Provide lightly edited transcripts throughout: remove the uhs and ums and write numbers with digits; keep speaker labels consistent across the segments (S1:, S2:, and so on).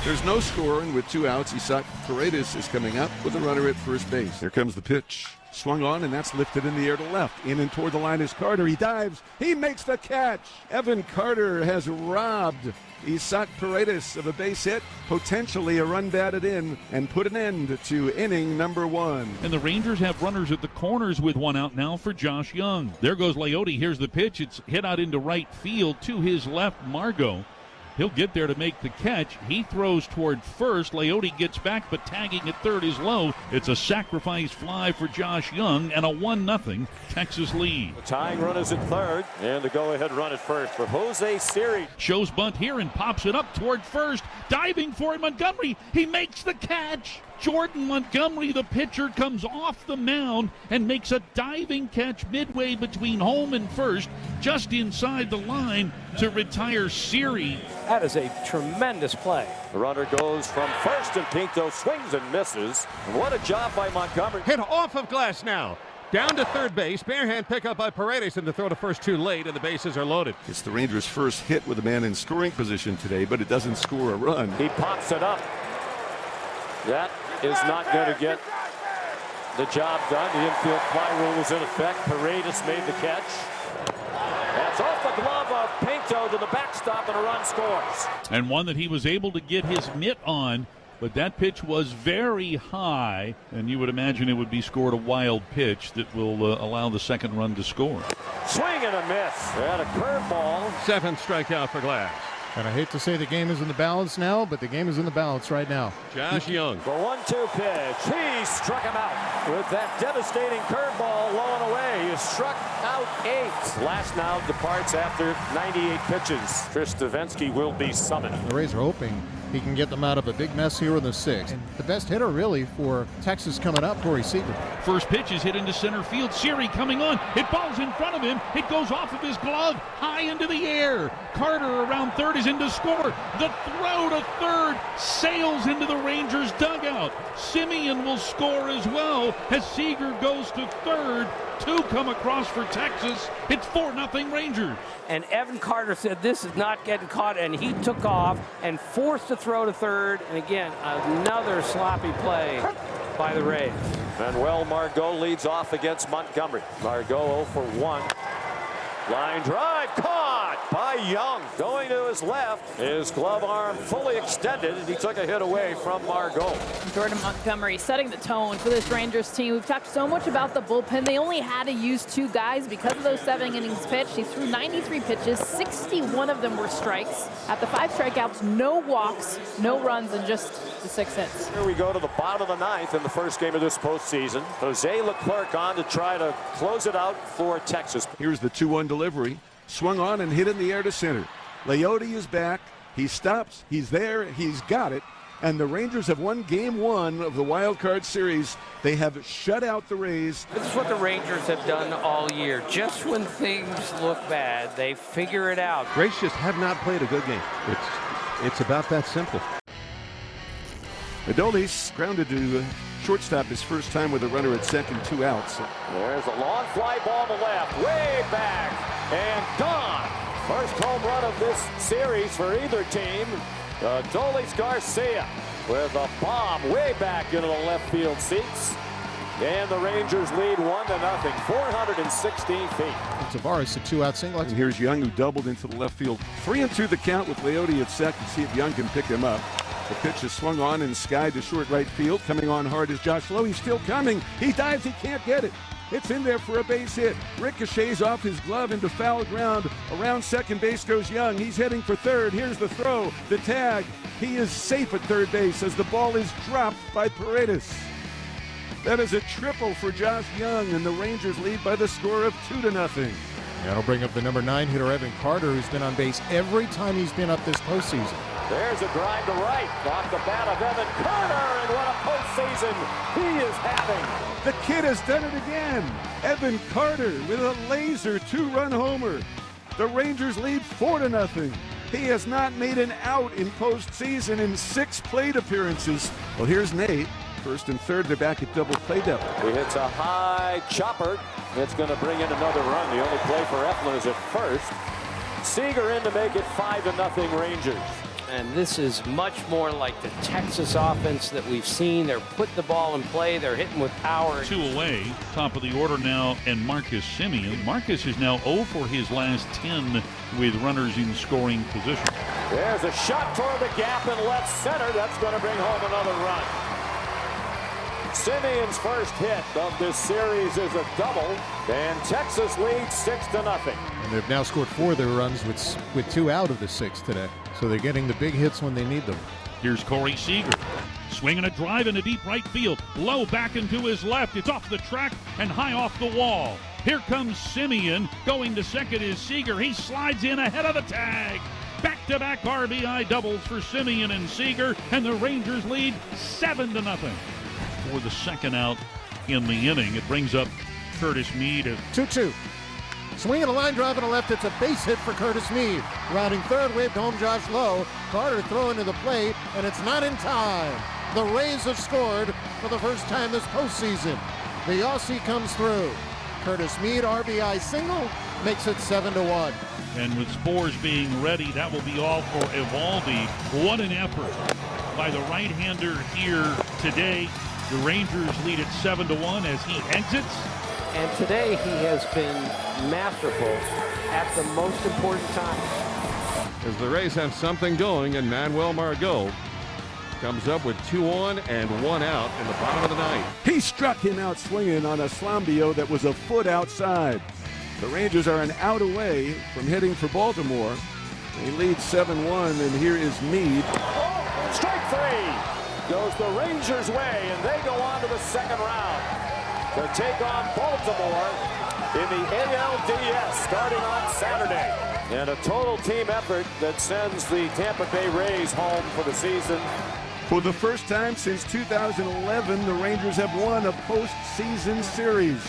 S1: There's no score, and with 2 outs, Isaac Paredes is coming up with a runner at first base. Here comes the pitch. Swung on, and that's lifted in the air to left. In and toward the line is Carter. He dives. He makes the catch. Evan Carter has robbed Isaac Paredes of a base hit, potentially a run batted in, and put an end to inning number 1.
S2: And the Rangers have runners at the corners with 1 out now for Josh Young. There goes Leote. Here's the pitch. It's hit out into right field to his left, Margot. He'll get there to make the catch. He throws toward first. Leote gets back, but tagging at third is low. It's a sacrifice fly for Josh Young and a 1-0 Texas lead.
S3: The tying run is at third, and the go-ahead run at first for Jose Siri.
S2: Shows bunt here and pops it up toward first. Diving for it, Montgomery. He makes the catch. Jordan Montgomery, the pitcher, comes off the mound and makes a diving catch midway between home and first, just inside the line to retire Siri.
S4: That is a tremendous play.
S3: The runner goes from first, and Pinto swings and misses. And what a job by Montgomery.
S5: Hit off of Glass now. Down to third base. Barehand pickup by Paredes, and the throw to first too late, and the bases are loaded.
S1: It's the Rangers' first hit with a man in scoring position today, but it doesn't score a run.
S3: He pops it up. That is not going to get the job done. The infield fly rule is in effect. Paredes made the catch. That's off the glove of Pinto to the backstop, and a run scores.
S2: And one that he was able to get his mitt on, but that pitch was very high, and you would imagine it would be scored a wild pitch that will allow the second run to score.
S3: Swing and a miss. And a curveball.
S5: 7th strikeout for Glass.
S6: And I hate to say the game is in the balance now, but the game is in the balance right now.
S5: Josh Young.
S3: The 1-2 pitch. He struck him out with that devastating curveball low and away. He is struck out 8. Last now departs after 98 pitches. Chris Stavinsky will be summoned.
S6: The Rays are hoping he can get them out of a big mess here in the 6th. And the best hitter really for Texas coming up, Corey Seager.
S2: First pitch is hit into center field. Siri coming on. It falls in front of him. It goes off of his glove high into the air. Carter around third is in to score. The throw to third sails into the Rangers dugout. Simeon will score as well as Seager goes to third. 2 come across for Texas. It's 4-0 Rangers.
S4: And Evan Carter said this is not getting caught, and he took off and forced a throw to third. And again, another sloppy play by the Rays.
S3: Manuel Margot leads off against Montgomery. Margot 0 for 1. Line drive caught by Young. Going to his left. His glove arm fully extended, and he took a hit away from Margot.
S7: Jordan Montgomery setting the tone for this Rangers team. We've talked so much about the bullpen. They only had to use 2 guys because of those 7 innings pitched. He threw 93 pitches. 61 of them were strikes. At the 5 strikeouts, no walks, no runs, and just the 6 hits.
S3: Here we go to the bottom of the 9th in the first game of this postseason. Jose Leclerc on to try to close it out for Texas.
S1: Here's the 2-1 delivery. Swung on and hit in the air to center. Leote is back. He stops. He's there. He's got it. And the Rangers have won game 1 of the wild card series. They have shut out the Rays.
S4: This is what the Rangers have done all year. Just when things look bad, they figure it out.
S5: Rays just have not played a good game. It's about that simple.
S1: Adolis grounded to shortstop his first time with a runner at second, 2 outs.
S3: There's a long fly ball to left, way back, and gone. First home run of this series for either team. Adolis Garcia with a bomb way back into the left field seats. And the Rangers lead 1-0, 416 feet.
S6: Tavares, a 2-out single.
S1: And here's Young, who doubled into the left field. 3-2 the count with Leote at second. See if Young can pick him up. The pitch is swung on and skied to short right field. Coming on hard is Josh Lowe. He's still coming. He dives. He can't get it. It's in there for a base hit. Ricochets off his glove into foul ground. Around second base goes Young. He's heading for third. Here's the throw. The tag. He is safe at third base as the ball is dropped by Paredes. That is a triple for Josh Young, and the Rangers lead by the score of 2-0.
S6: That'll bring up the number 9 hitter, Evan Carter, who's been on base every time he's been up this postseason.
S3: There's a drive to right off the bat of Evan Carter, and what a postseason he is having.
S1: The kid has done it again. Evan Carter with a laser 2-run homer. The Rangers lead 4-0. He has not made an out in postseason in 6 plate appearances. Well, here's Nate. First and third, they're back at double play devil.
S3: He hits a high chopper. It's going to bring in another run. The only play for Eflin is at first. Seager in to make it 5-0 Rangers.
S4: And this is much more like the Texas offense that we've seen. They're putting the ball in play. They're hitting with power.
S2: 2 away. Top of the order now, and Marcus Semien. Marcus is now 0 for his last 10 with runners in scoring position.
S3: There's a shot toward the gap in left center. That's going to bring home another run. Semien's first hit of this series is a double, and Texas leads 6-0.
S6: And they've now scored 4 of their runs with 2 out of the 6 today. So they're getting the big hits when they need them.
S2: Here's Corey Seager. Swinging a drive into deep right field. Low back into his left. It's off the track and high off the wall. Here comes Semien. Going to second is Seager. He slides in ahead of the tag. Back-to-back RBI doubles for Semien and Seager, and the Rangers lead 7-0. For the second out in the inning, it brings up Curtis Mead.
S6: 2-2. Swinging a line drive on the left. It's a base hit for Curtis Mead. Rounding third, waved home Josh Lowe. Carter throwing to the plate, and it's not in time. The Rays have scored for the first time this postseason. The Aussie comes through. Curtis Mead, RBI single, makes it 7-1.
S2: And with Spores being ready, that will be all for Eovaldi. What an effort by the right-hander here today. The Rangers lead it 7-1 as he exits.
S4: And today he has been masterful at the most important time.
S5: As the Rays have something going, and Manuel Margot comes up with 2 on and 1 out in the bottom of the ninth.
S1: He struck him out swinging on a Slambio that was a foot outside. The Rangers are an out away from heading for Baltimore. They lead 7-1, and here is Mead.
S3: Oh, strike 3 goes the Rangers' way, and they go on to the second round to take on Baltimore in the ALDS starting on Saturday. And a total team effort that sends the Tampa Bay Rays home for the season.
S1: For the first time since 2011, the Rangers have won a postseason series.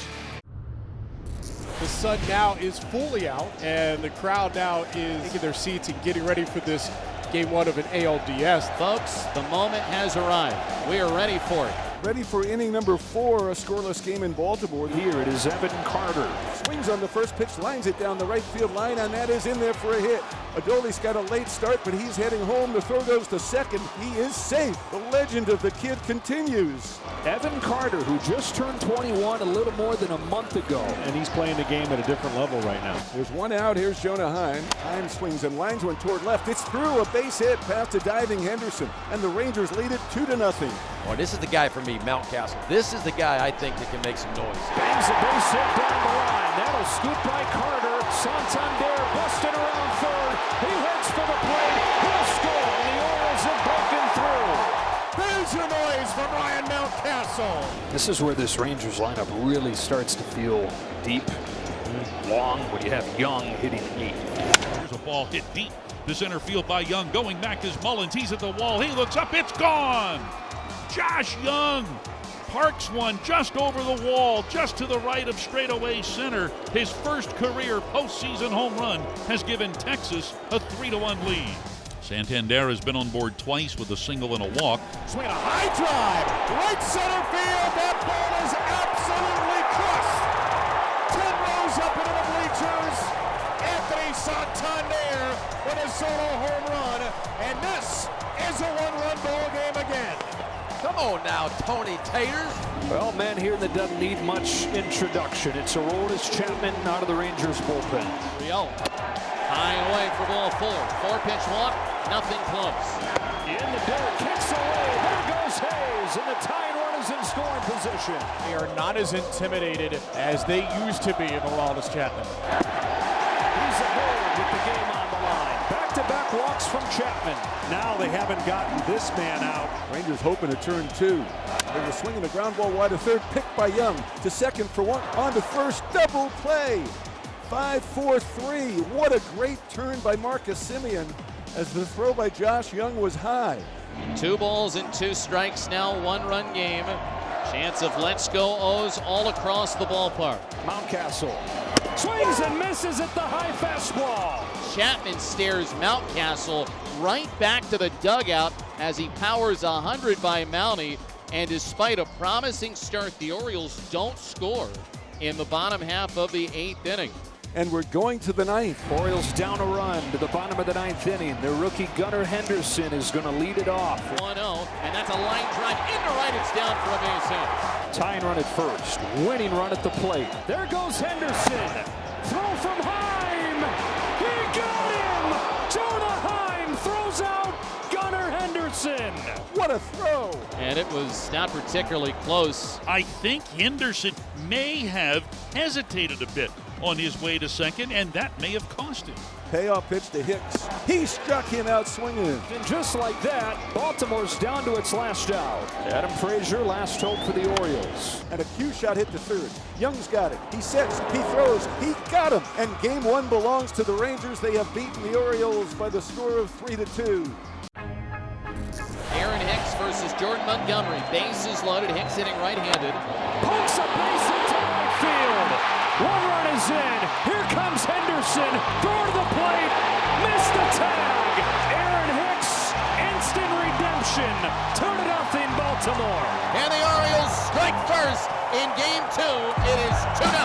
S8: The sun now is fully out, and the crowd now is taking their seats and getting ready for this Game 1 of an ALDS.
S9: Folks, the moment has arrived. We are ready for it.
S1: Ready for inning number 4, a scoreless game in Baltimore.
S3: Here it is Evan Carter.
S1: Swings on the first pitch, lines it down the right field line, and that is in there for a hit. Adolis got a late start, but he's heading home. The throw goes to second. He is safe. The legend of the kid continues.
S10: Evan Carter, who just turned 21 a little more than a month ago, and he's playing the game at a different level right now.
S1: There's 1 out. Here's Jonah Heim. Heim swings and lines one toward left. It's through, a base hit past a diving Henderson, and the Rangers lead it 2-0.
S11: Well, this is the guy for me, Mountcastle. This is the guy I think that can make some noise.
S10: Bangs a base hit down the line. That'll scoop by Carter. Santander busted around third. He heads for the plate. He'll score. And the Orioles have broken through.
S6: There's your noise from Ryan Mountcastle.
S10: This is where this Rangers lineup really starts to feel deep, long, when you have Young hitting deep.
S2: Here's a ball hit deep to center field by Young. Going back is Mullins. He's at the wall. He looks up. It's gone. Josh Young parks one just over the wall, just to the right of straightaway center. His first career postseason home run has given Texas a 3-1 lead. Santander has been on board twice with a single and a walk.
S6: Swing a high drive, right center field. That ball is absolutely crushed. 10 rows up into the bleachers. Anthony Santander with a solo home run, and this is a 1-run ball game again.
S11: Come on now, Tony Taters.
S10: Well, man here that doesn't need much introduction. It's Aroldis Chapman out of the Rangers bullpen.
S9: 3-0. High away for ball 4. 4-pitch walk, nothing close.
S10: In the dirt, kicks away. There goes Hayes, and the tying run is in scoring position.
S8: They are not as intimidated as they used to be in Aroldis Chapman.
S10: He's ahead with the game on the line. Back-to-back walks from Chapman. Now they haven't gotten this man out.
S1: Rangers hoping to turn 2. There's a swing and a ground ball wide to third, picked by Young. To second for 1, on to first, double play. 5-4-3. What a great turn by Marcus Semien, as the throw by Josh Young was high.
S9: 2 balls and 2 strikes now, 1-run game. Chance of let's go O's all across the ballpark.
S10: Mountcastle swings and misses at the high fastball.
S9: Chapman stares Mountcastle right back to the dugout as he powers 100 by Mountie. And despite a promising start, the Orioles don't score in the bottom half of the 8th inning.
S1: and we're going to the ninth.
S10: Orioles down a run to the bottom of the ninth inning. Their rookie Gunnar Henderson is going to lead it off.
S9: 1-0, and that's a line drive into right. It's down for a base hit.
S10: Tying run at first, winning run at the plate. There goes Henderson. Throw from Heim. He got him. Jonah Heim throws out Gunnar Henderson.
S1: What a throw!
S9: And it was not particularly close.
S2: I think Henderson may have hesitated a bit on his way to second, and that may have cost him.
S1: Payoff pitch to Hicks. He struck him out swinging.
S10: And just like that, Baltimore's down to its last out. Adam Frazier, last hope for the Orioles.
S1: And a cue shot hit to third. Young's got it. He sets, he throws, he got him. And game one belongs to the Rangers. They have beaten the Orioles by the score of 3-2.
S9: Aaron Hicks versus Jordan Montgomery. Bases loaded. Hicks hitting right-handed.
S10: Pokes a base into right field. One run is in. Here comes Henderson. Throw to the plate. Missed the tag. Aaron Hicks. Instant redemption. 2-0 Baltimore.
S9: And the Orioles strike first in game two. It is 2-0.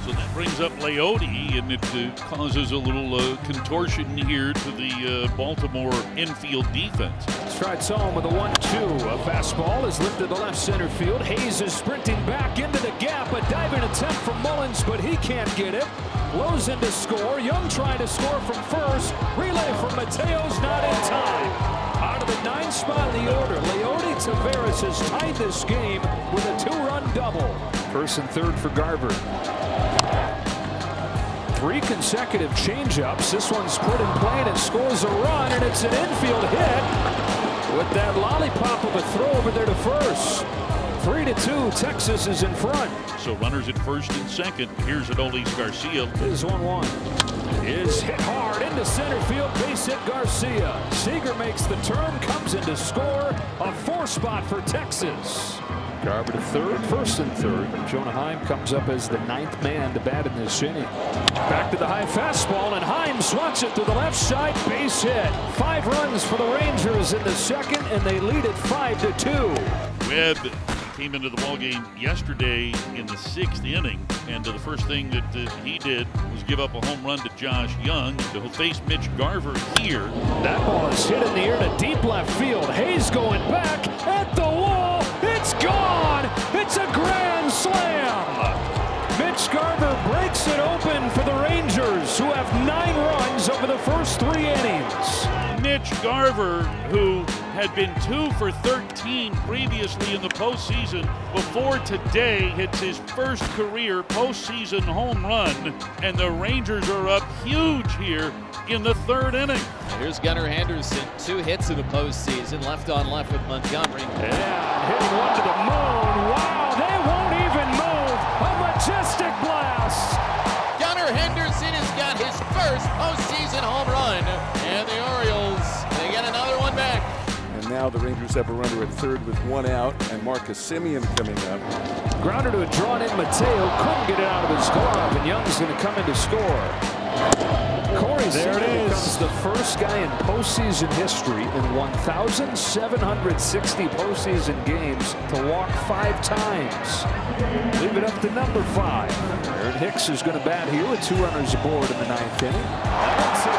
S2: So that brings up Leote, and it causes a little contortion here to the Baltimore infield defense.
S10: Strides home with a 1-2. A fastball is lifted to left center field. Hayes is sprinting back into the gap. A diving attempt from Mullins, but he can't get it. Blows in to score. Young trying to score from first. Relay from Mateo's not in time. Out of the 9th spot in the order, Leote Taveras has tied this game with a 2-run double. First and third for Garver. 3 consecutive changeups. This one's put in play and it scores a run, and it's an infield hit with that lollipop of a throw over there to first. 3-2, Texas is in front.
S2: So runners at first and second. Here's Adolis Garcia.
S10: Is 1-1. Is hit hard into center field, base hit Garcia. Seager makes the turn, comes in to score. A 4 spot for Texas. Garver to third, first and third. Jonah Heim comes up as the 9th man to bat in this inning. Back to the high fastball, and Heim swats it to the left side, base hit. 5 runs for the Rangers in the second, and they lead it 5-2.
S2: Webb came into the ballgame yesterday in the 6th inning, and the first thing that he did was give up a home run to Josh Young. He'll face Mitch Garver here.
S10: That ball is hit in the air to deep left field. Hayes going back at the wall. It's gone. It's a grand slam. Mitch Garver breaks it open for the Rangers, who have 9 runs over the first 3 innings.
S2: Mitch Garver, who had been 2 for 13 previously in the postseason, before today hits his first career postseason home run, and the Rangers are up huge here in the 3rd inning.
S9: Here's Gunnar Henderson, 2 hits in the postseason, left on left with Montgomery.
S10: Yeah, hitting one to the moon. Wow, they won't even move. A majestic blast.
S9: Gunnar Henderson has got his first postseason home run, and the Orioles, they get another one back.
S1: And now the Rangers have a runner at third with 1 out, and Marcus Semien coming up.
S10: Grounder to a drawn-in Mateo, couldn't get it out of his glove, and Young's going to come in to score. Corey Seager becomes the first guy in postseason history in 1,760 postseason games to walk 5 times. Leave it up to number 5. Aaron Hicks is going to bat here with 2 runners aboard in the 9th inning. That's it.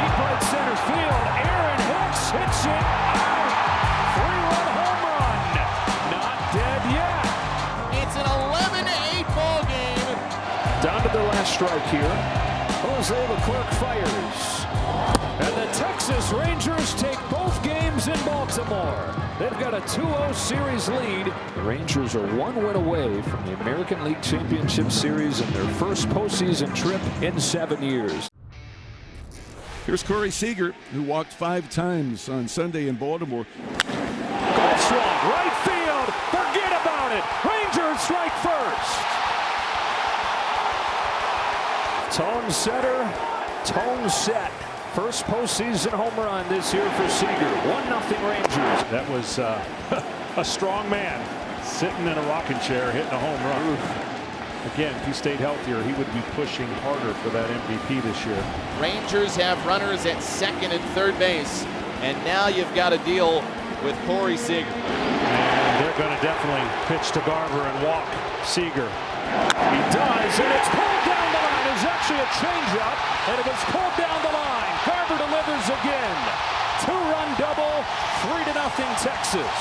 S10: Deep right center field. Aaron Hicks hits it out. 3-run home run. Not dead yet.
S9: It's an 11-8 ball game.
S10: Down to the last strike here. Jose Leclerc fires. And the Texas Rangers take both games in Baltimore. They've got a 2-0 series lead. The Rangers are 1 win away from the American League Championship Series in their first postseason trip in 7 years.
S1: Here's Corey Seager, who walked 5 times on Sunday in Baltimore.
S10: Golf swung, right field. Forget about it. Rangers strike first. Tone setter, tone set. First postseason home run this year for Seager. 1-0 Rangers.
S12: That was a strong man sitting in a rocking chair hitting a home run. Again, if he stayed healthier, he would be pushing harder for that MVP this year.
S9: Rangers have runners at second and third base, and now you've got to deal with Corey Seager.
S12: And they're going to definitely pitch to Garver and walk Seager.
S10: He does, and it's pulled down the line as was actually a changeup, and it was pulled down the line. Garver delivers again. 2-run double, 3-0 Texas.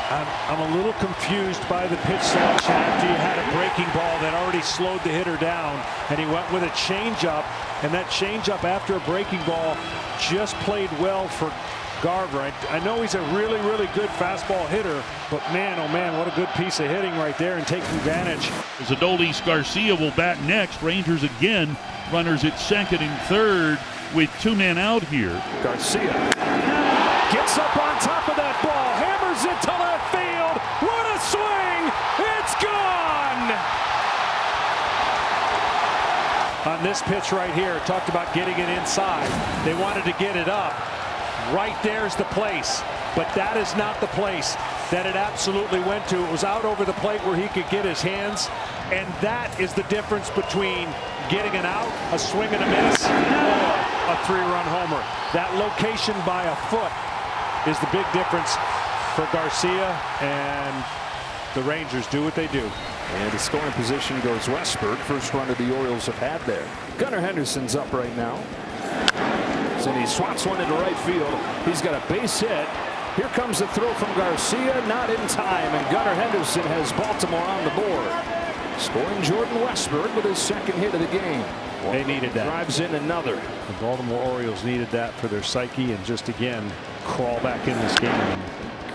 S12: I'm a little confused by the pitch selection after you had a breaking ball that already slowed the hitter down, and he went with a changeup, and that changeup after a breaking ball just played well for Garver. I know he's a really, really good fastball hitter, but man, oh man, what a good piece of hitting right there and taking advantage.
S2: As Adolis Garcia will bat next. Rangers again, runners at second and third with 2 men out here.
S10: Garcia gets up on top of that ball, hammers it to left field. What a swing! It's gone!
S12: On this pitch right here, talked about getting it inside. They wanted to get it up. Right there's the place, but that is not the place that it absolutely went to. It was out over the plate where he could get his hands, and that is the difference between getting an out, a swing and a miss, or a 3-run homer. That location by a foot is the big difference for Garcia, and the Rangers do what they do.
S10: And the scoring position goes Westberg. First runner the Orioles have had there. Gunnar Henderson's up right now. And he swats one into right field. He's got a base hit. Here comes the throw from Garcia, not in time, and Gunnar Henderson has Baltimore on the board. Scoring Jordan Westberg with his second hit of the game.
S12: They needed that.
S10: Drives in another.
S12: The Baltimore Orioles needed that for their psyche and just again crawl back in this game and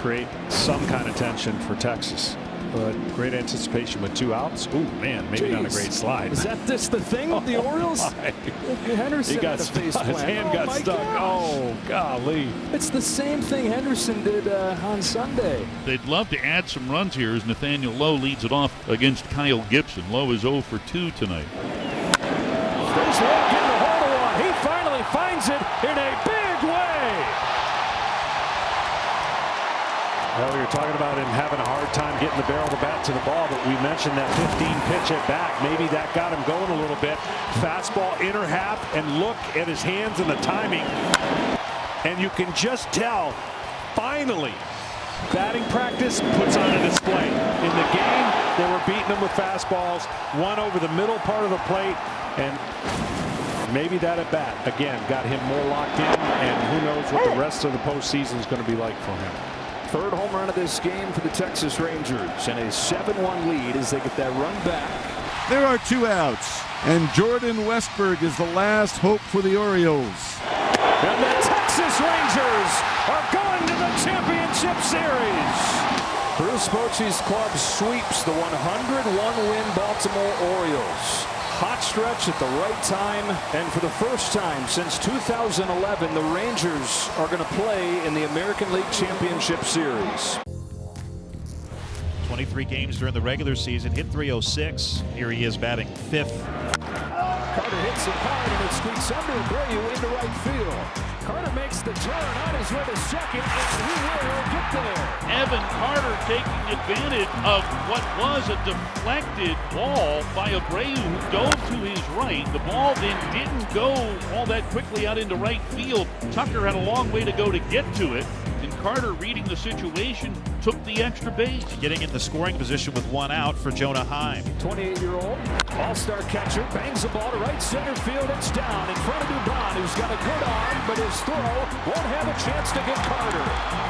S12: create some kind of tension for Texas. But great anticipation with 2 outs. Ooh, man, maybe not a great slide.
S10: Is that just the thing with the Orioles? Henderson
S12: he got stuck. His hand got stuck.
S10: Gosh.
S12: Oh, golly.
S10: It's the same thing Henderson did on Sunday.
S2: They'd love to add some runs here as Nathaniel Lowe leads it off against Kyle Gibson. Lowe is 0 for 2 tonight.
S10: There's Lowe getting a hold of one. He finally finds it in a big way.
S12: Well, we were talking about him having a hard time getting the barrel of the bat to the ball, but we mentioned that 15 pitch at bat. Maybe that got him going a little bit. Fastball inner half, and look at his hands and the timing. And you can just tell, finally, batting practice puts on a display. In the game, they were beating him with fastballs, one over the middle part of the plate, and maybe that at bat, again, got him more locked in, and who knows what the rest of the postseason is going to be like for him.
S10: Third home run of this game for the Texas Rangers, and a 7-1 lead as they get that run back.
S1: There are 2 outs, and Jordan Westberg is the last hope for the Orioles.
S10: And the Texas Rangers are going to the championship series. Bruce Bochy's club sweeps the 101-win Baltimore Orioles. Hot stretch at the right time, and for the first time since 2011, the Rangers are going to play in the American League Championship Series.
S13: 23 games during the regular season, hit .306. Here he is batting 5th.
S10: Carter hits it hard, and it squeaks under Abreu into right field. Carter makes the turn on his way to second, and he will get there.
S2: Evan Carter taking advantage of what was a deflected ball by Abreu, who dove to his right. The ball then didn't go all that quickly out into right field. Tucker had a long way to go to get to it. And Carter, reading the situation, took the extra base.
S13: Getting in the scoring position with 1 out for Jonah Heim.
S10: 28-year-old all-star catcher bangs the ball to right center field. It's down in front of Dubon, who's got a good arm, but his throw won't have a chance to get Carter.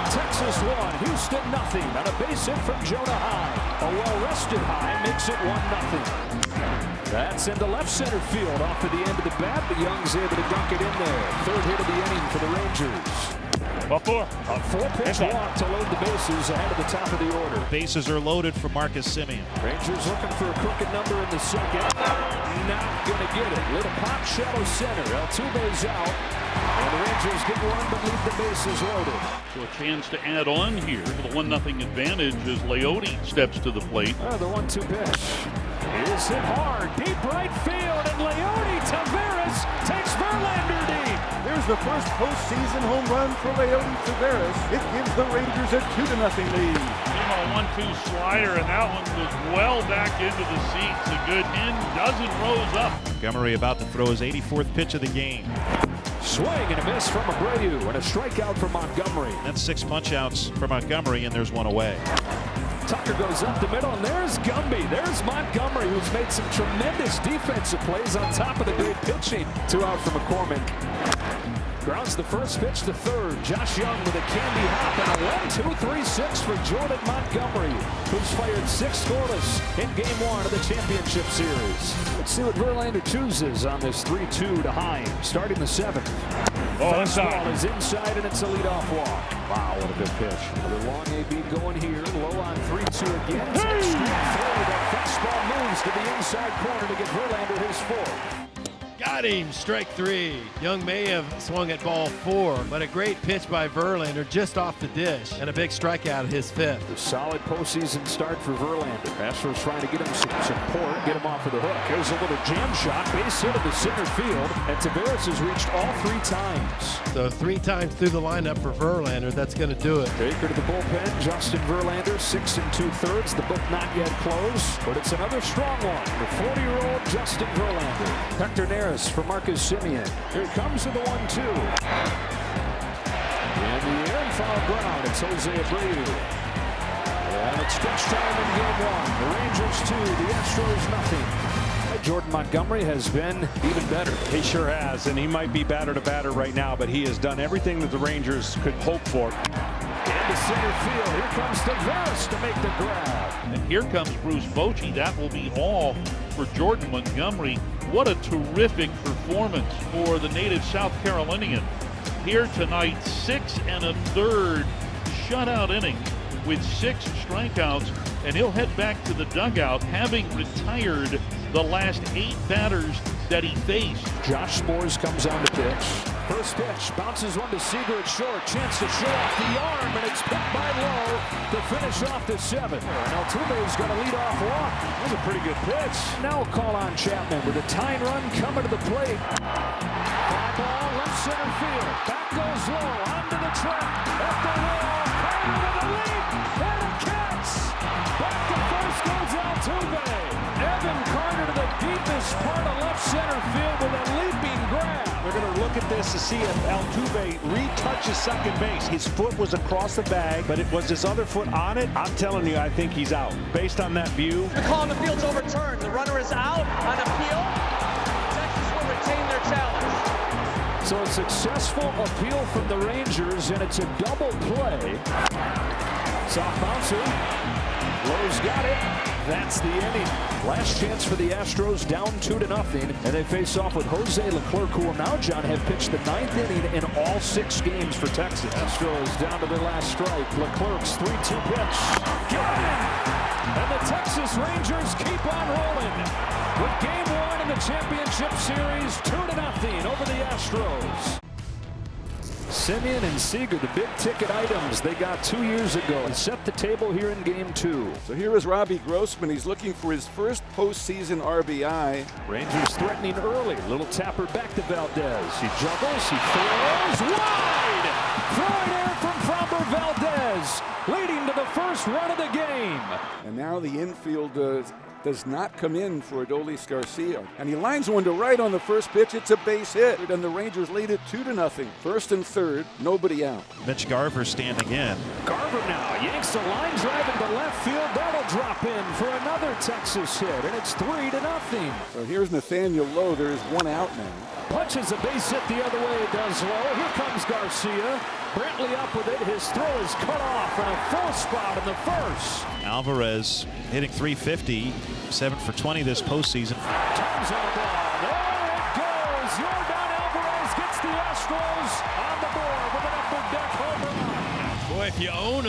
S10: Texas 1, Houston 0 on a base hit from Jonah Heim. A well-rested Heim makes it 1-0. That's into left center field off of the end of the bat, but Young's able to dunk it in there. Third hit of the inning for the Rangers. A 4-pitch walk to load the bases ahead of the top of the order.
S13: Bases are loaded for Marcus Semien.
S10: Rangers looking for a crooked number in the second. Not going to get it. Little pop, shallow center. Altuve's out. And the Rangers get one, but leave the bases loaded.
S2: So a chance to add on here with a 1-0 advantage as Leote steps to the plate.
S10: The 1-2 pitch is hit hard. Deep right field, and Leote Taveras takes Verlander deep.
S1: There's the first postseason home run for Leote Taveras. It gives the Rangers a 2-0 lead.
S2: A 1-2 slider, and that one was well back into the seats. A good in, doesn't rose up.
S13: Montgomery about to throw his 84th pitch of the game.
S10: Swing and a miss from Abreu, and a strikeout for Montgomery.
S13: That's 6 punch outs for Montgomery, and there's 1 away.
S10: Tucker goes up the middle, and there's Gumby. There's Montgomery, who's made some tremendous defensive plays on top of the great pitching. 2 out for McCormick. Grounds the first pitch to third. Josh Young with a candy hop and a 1-2-3-6 for Jordan Montgomery, who's fired 6 scoreless in Game 1 of the championship series. Let's see what Verlander chooses on this 3-2 to Heim, starting the 7th. Fastball is inside, and it's a leadoff walk. Wow, what a good pitch. Another long AB going here, low on 3-2 again. Hey! The fastball moves to the inside corner to get Verlander his 4th.
S14: Got him, strike 3. Young may have swung at ball 4, but a great pitch by Verlander just off the dish, and a big strikeout, his 5th.
S10: A solid postseason start for Verlander. Astros trying to get him some support, get him off of the hook. Here's a little jam shot, base hit in the center field, and Tavares has reached all 3 times.
S14: So 3 times through the lineup for Verlander, that's going to do it.
S10: Baker to the bullpen, Justin Verlander, 6 2/3. The book not yet closed, but it's another strong one. The 40-year-old Justin Verlander. Hector Neris for Marcus Semien. Here comes to the 1-2. In the air and foul ground, it's Jose Abreu. And it's stretch time in Game 1. The Rangers 2, the Astros nothing. Jordan Montgomery has been even better.
S12: He sure has, and he might be batter to batter right now, but he has done everything that the Rangers could hope for.
S10: Into center field. Here comes Tavares to make the grab.
S2: And here comes Bruce Bochy. That will be all for Jordan Montgomery. What a terrific performance for the native South Carolinian. Here tonight, 6 1/3 shutout inning with 6 strikeouts, and he'll head back to the dugout having retired the last 8 batters that he faced.
S10: Josh Sborz comes on to pitch. First pitch, bounces one to Seager at short. Chance to show off the arm, and it's picked by Lowe to finish off the 7th. And Altuve's got a leadoff walk. That was a pretty good pitch. Now a call on Chapman with a tying run coming to the plate. Fly ball, left center field. Back goes Lowe, onto the track. Up the wall, Carter with a leap, and a catch. Back to first goes Altuve. Evan Carter to the deepest part of left center field with a leaping grab.
S12: They're going to look at this to see if Altuve retouches second base. His foot was across the bag, but it was his other foot on it. I'm telling you, I think he's out. Based on that view.
S15: The call on the field's overturned. The runner is out on appeal. Texas will retain their challenge.
S10: So a successful appeal from the Rangers, and it's a double play. Soft bouncer. Lowe's got it. That's the inning. Last chance for the Astros, down 2-0, and they face off with Jose Leclerc, who will now, John, have pitched the 9th inning in all 6 games for Texas. Astros down to their last strike. Leclerc's 3-2 pitch. Got it! And the Texas Rangers keep on rolling with Game 1 in the championship series, 2-0 over the Astros. Semien and Seager, the big-ticket items they got 2 years ago, and set the table here in Game 2.
S1: So here is Robbie Grossman. He's looking for his first postseason RBI.
S10: Rangers threatening early. Little tapper back to Valdez. He juggles. He throws wide. Throwing air from Framber Valdez, leading to the first run of the game.
S1: And now the infield does not come in for Adolis Garcia. And he lines one to right on the first pitch. It's a base hit. And the Rangers lead it 2-0. First and third, nobody out.
S13: Mitch Garver standing in.
S10: Garver now yanks a line drive into left field. That'll drop in for another Texas hit. And it's 3-0.
S1: So here's Nathaniel Lowe. There is one out now.
S10: Punches a base hit the other way, does Lowe. Here comes Garcia. Brantley up with it. His throw is cut off and a full spot in the first.
S13: Alvarez hitting .350, 7 for 20 this postseason.
S10: Turns on the ball. There it goes. Yordan Alvarez gets the Astros on the board with an upper deck home run.
S14: Boy, if you own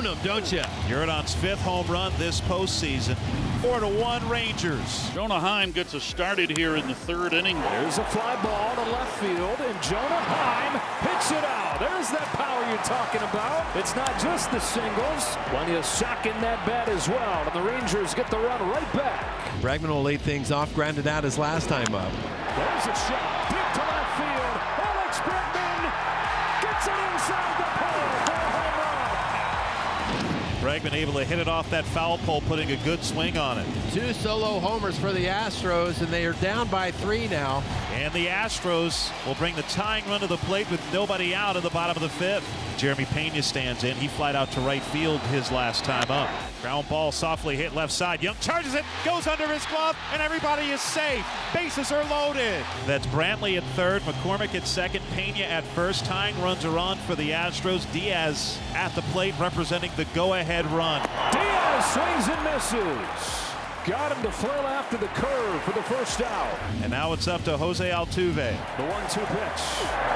S14: them, don't you?
S13: Yordan's 5th home run this postseason. 4-1 Rangers.
S2: Jonah Heim gets us started here in the 3rd inning.
S10: There's a fly ball to left field, and Jonah Heim hits it out. There's that power you're talking about. It's not just the singles. Plenty of sock in that bat as well, and the Rangers get the run right back.
S14: Bregman will lead things off, grounded out his last time up.
S10: There's a shot, deep to left field. Alex Bregman gets it inside the pole for a home run.
S13: Bregman able to hit it off that foul pole, putting a good swing on it.
S14: 2 solo homers for the Astros, and they are down by 3 now.
S13: And the Astros will bring the tying run to the plate with nobody out at the bottom of the 5th. Jeremy Pena stands in. He flied out to right field his last time up. Ground ball softly hit left side. Young charges it, goes under his glove, and everybody is safe. Bases are loaded. That's Brantley at third, McCormick at second, Pena at first. Tying runs are on for the Astros. Diaz at the plate representing the go-ahead run.
S10: Diaz swings and misses. Got him to flail after the curve for the first out.
S13: And now it's up to Jose Altuve.
S10: The 1-2 pitch.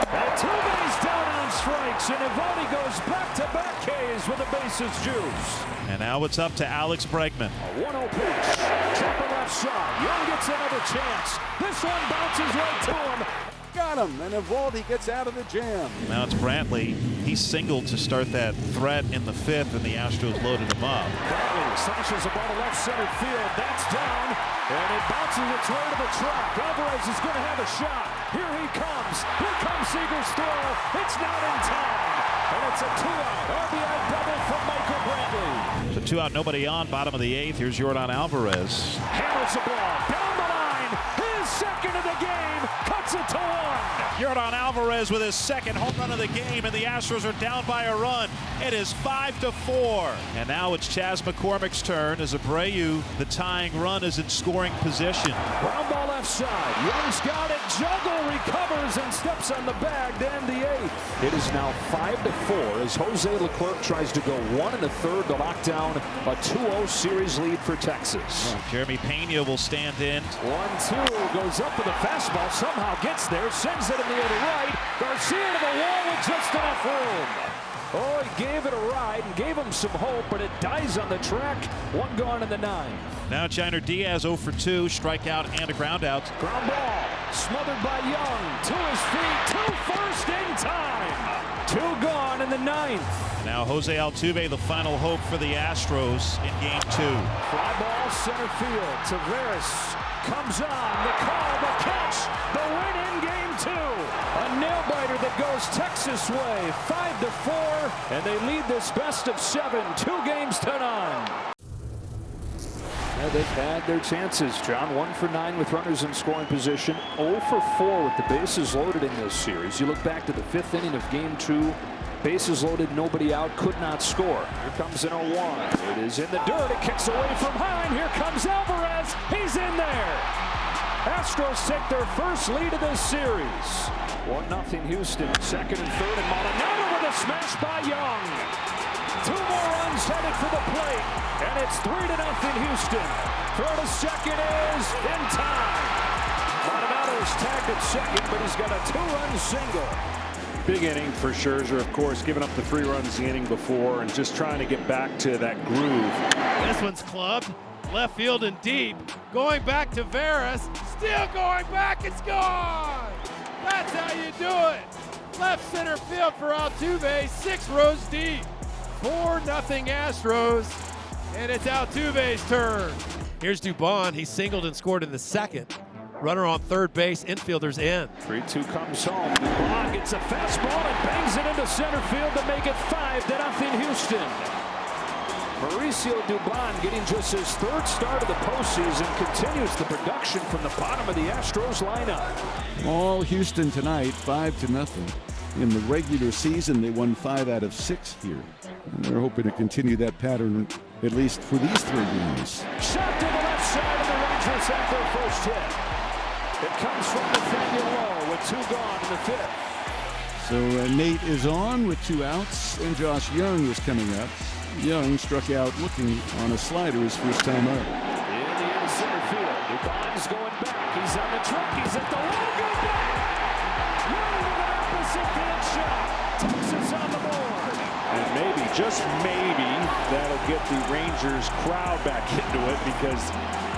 S10: Altuve's down on strikes, and Eovaldi goes back-to-back Ks with the bases juice.
S13: And now it's up to Alex Bregman.
S10: A 1-0 pitch. Chopper left side. Young gets another chance. This one bounces right to him.
S1: Got him, and Eovaldi gets out of the jam.
S13: Now it's Brantley. He singled to start that threat in the fifth, and the Astros loaded him up.
S10: Brantley slashes the ball to left center field. That's down, and it bounces its way to the track. Alvarez is going to have a shot. Here he comes. Here comes Seager's throw. It's not in time, and it's a 2-out RBI double from Michael Brantley.
S13: So 2 out, nobody on. Bottom of the eighth. Here's Yordan Alvarez.
S10: Hammers the ball down the line. His second of the game. Cuts it to 1.
S13: Yordan Alvarez with his second home run of the game, and the Astros are down by a run. It is 5-4. And now it's Chas McCormick's turn as Abreu, the tying run, is in scoring position.
S10: Ground ball left side. Young's got it. Juggle recovers and steps on the bag to end the eighth. It is now 5-4 as Jose Leclerc tries to go 1 1/3 to lock down a 2-0 series lead for Texas.
S13: Jeremy Pena will stand in.
S10: 1-2 goes up with a fastball. Somehow gets there. Sends it in the air to right. Garcia to the wall with just enough room. Oh, he gave it a ride and gave him some hope, but it dies on the track. 1 gone in the 9th.
S13: Now Jiner Diaz 0 for 2, strikeout and a ground out.
S10: Ground ball smothered by Young to his feet. 2 first in time. 2 gone in the 9th.
S13: Now Jose Altuve, the final hope for the Astros in game 2.
S10: Fly ball center field. Taveras comes on. The call, the catch, the win in game 2. A nail biter that goes Texas way. 5-4, and they lead this best of 7, 2 games to none. Yeah, they've had their chances, John. 1 for 9 with runners in scoring position. 0 for 4 with the bases loaded in this series. You look back to the 5th inning of game 2. Bases loaded, nobody out, could not score. Here comes an 0-1. It is in the dirt. It kicks away from Hine. Here comes Alvarez. He's in there. Astros take their first lead of this series. 1-0 Houston. Second and third, and Maldonado with a smash by Young. 2 more runs headed for the plate, and it's 3-0 Houston. Throw to second is in time. Maldonado's tagged at second, but he's got a 2-run single.
S12: Big inning for Scherzer, of course, giving up the 3 runs the inning before and just trying to get back to that groove.
S14: This one's clubbed. Left field and deep. Going back to Veras. Still going back. It's gone. That's how you do it. Left center field for Altuve. 6 rows deep. 4-0 Astros. And it's Altuve's turn. Here's Dubon. He singled and scored in the second. Runner on third base, infielders in.
S10: 3-2 comes home. Dubon gets a fastball and bangs it into center field to make it 5-0 Houston. Mauricio Dubon getting just his 3rd start of the postseason, continues the production from the bottom of the Astros lineup.
S1: All Houston tonight, 5-0. In the regular season, they won 5 out of 6 here. And they're hoping to continue that pattern, at least for these 3 games.
S10: Shot to the left side, and the Rangers have their first hit. It comes from Nathaniel Lowe with 2 gone in the 5th.
S1: So Nate is on with 2 outs, and Josh Young is coming up. Young struck out looking on a slider his first time up.
S10: In the end center field, Dubon's going back. He's on the truck. He's at the wall. Go back. Young with an opposite field shot. Texas on the board.
S12: And maybe, just maybe, that'll get the Rangers crowd back into it because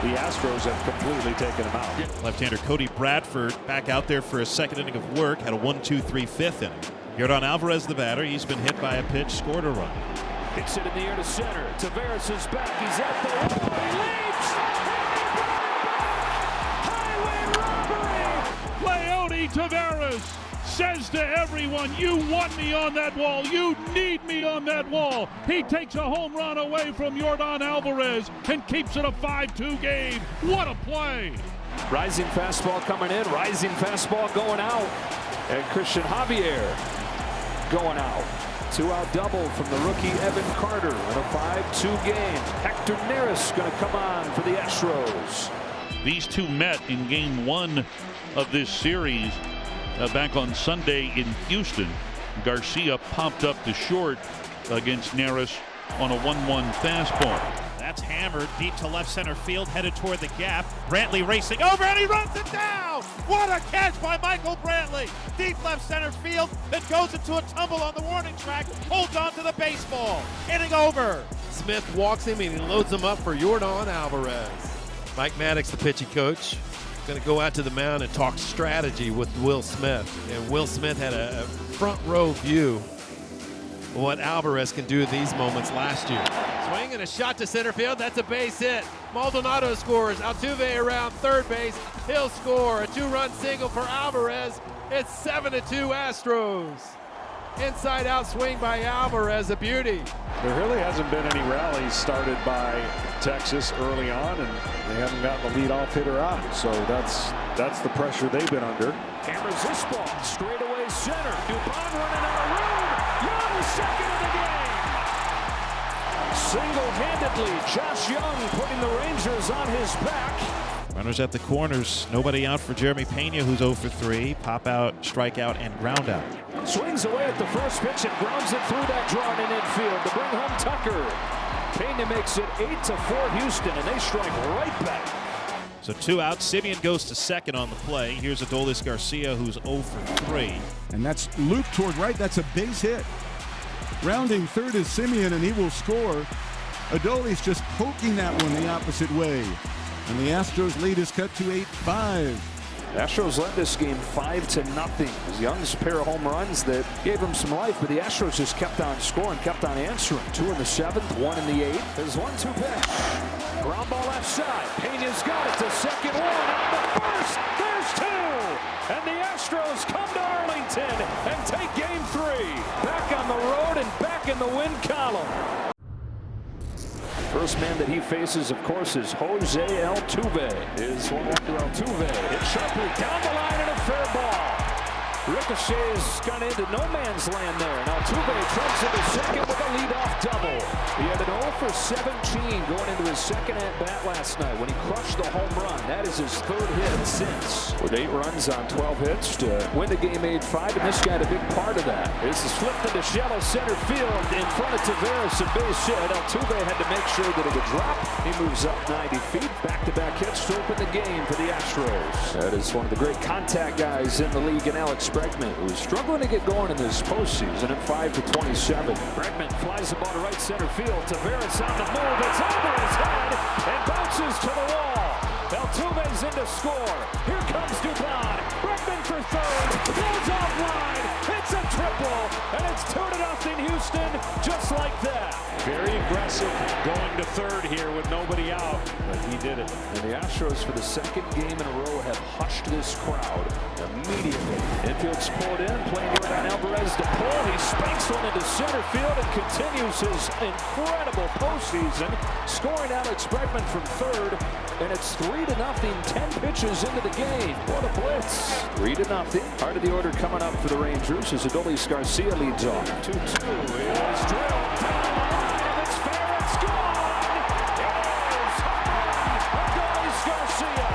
S12: the Astros have completely taken them out.
S13: Left-hander Cody Bradford back out there for a second inning of work. Had a 1-2-3 5th inning. Yordan Alvarez, the batter. He's been hit by a pitch, scored a run.
S10: Hits it in the air to center. Taveras is back. He's at the wall. He leaps.
S2: Leody
S10: Highway robbery.
S2: Taveras says to everyone, you want me on that wall. You need me on that wall. He takes a home run away from Yordan Alvarez and keeps it a 5-2 game. What a play.
S10: Rising fastball coming in. Rising fastball going out. And Christian Javier going out. Two-out double from the rookie Evan Carter in a 5-2 game. Hector Neris going to come on for the Astros.
S2: These two met in game 1 of this series back on Sunday in Houston. Garcia popped up the short against Neris on a 1-1 fastball.
S13: That's hammered deep to left center field, headed toward the gap. Brantley racing over, and he runs it down! What a catch by Michael Brantley! Deep left center field, then goes into a tumble on the warning track, holds on to the baseball. Inning over.
S14: Smith walks him and he loads him up for Yordan Alvarez. Mike Maddox, the pitching coach, going to go out to the mound and talk strategy with Will Smith. And Will Smith had a front row view of what Alvarez can do in these moments last year. Swing and a shot to center field. That's a base hit. Maldonado scores. Altuve around third base. He'll score. A 2-run single for Alvarez. It's 7-2 Astros. Inside out swing by Alvarez, a beauty.
S12: There really hasn't been any rallies started by Texas early on, and they haven't gotten the leadoff hitter out. So that's the pressure they've been under.
S10: Hammers this ball straight away center. Dubon running out of room. Young, second of the game. Single-handedly, Josh Young putting the Rangers on his back.
S13: Runners at the corners. Nobody out for Jeremy Pena, who's 0 for 3. Pop out, strikeout, and ground out.
S10: Swings away at the first pitch and grounds it through that drawn in infield to bring home Tucker. Pena makes it 8-4 Houston, and they strike right back.
S13: So 2 out. Simeon goes to second on the play. Here's Adolis Garcia, who's 0 for 3.
S1: And that's looped toward right. That's a base hit. Rounding third is Simeon, and he will score. Adolis just poking that one the opposite way. And the Astros lead is cut to 8-5.
S10: Astros led this game 5-0. Young's pair of home runs that gave him some life, but the Astros just kept on scoring, kept on answering. 2 in the 7th, 1 in the 8th. There's 1-2 pitch. Ground ball left side. Pena's got it to second, 1 on the first. There's 2. And the Astros come to Arlington and take game 3. Back on the road and back in the win column. First man that he faces, of course, is Jose Altuve. Is one after Altuve. Hit sharply down the line and a fair ball. Ricochet's gone into no man's land there. And Altuve trumps into second with a leadoff double. He had an 0 for 17 going into his second at-bat last night when he crushed the home run. That is his 3rd hit since. With 8 runs on 12 hits to win the game 8-5, and this guy had a big part of that. This is flipped into shallow center field in front of Taveras, a base hit. Altuve had to make sure that it would drop. He moves up 90 feet. Back-to-back hits to open the game for the Astros. That is one of the great contact guys in the league, and Alex Bregman, who's struggling to get going in this postseason at 5-27. Bregman flies the ball to right center field. Taveras on the move. It's over his head and bounces to the wall. Altuve's in to score. Here comes Dubon. Bregman for third. Goes offline. It's a triple, and it's 2-0 Houston, just like that.
S12: Very aggressive going to third here with nobody out, but he did it.
S10: And the Astros, for the 2nd game in a row, have hushed this crowd immediately. Infield's pulled in, playing Yordan Alvarez to pull. He spanks one into center field and continues his incredible postseason, scoring Alex Bregman from third. And it's 3-0, 10 pitches into the game. What a blitz. 3-0. Part of the order coming up for the Rangers as Adolis Garcia leads off. 2-2 is drilled down the line, and it's fair, it's gone. It is Adolis Garcia.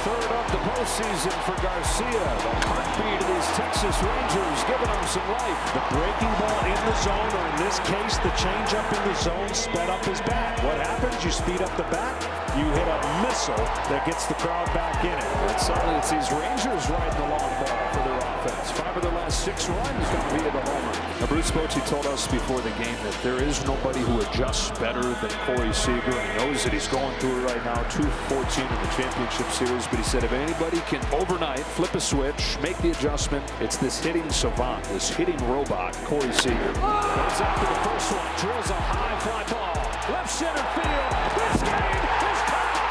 S10: 3rd of the postseason for Garcia. The heartbeat of these Texas Rangers giving them some life.
S12: The breaking ball in the zone, or in this case, the changeup in the zone, sped up his bat. What happens? You speed up the bat, you hit a missile that gets the crowd back in it.
S10: And suddenly it's these Rangers riding the long ball for their offense. 5 of their last 6 runs come via the homer. Now, Bruce Bochy told us before the game that there is nobody who adjusts better than Corey Seager. He knows that he's going through it right now, 2-14 in the championship series. But he said if anybody can overnight flip a switch, make the adjustment, it's this hitting savant, this hitting robot, Corey Seager. Goes after the first one, drills a high fly ball, left center field. This game is tied.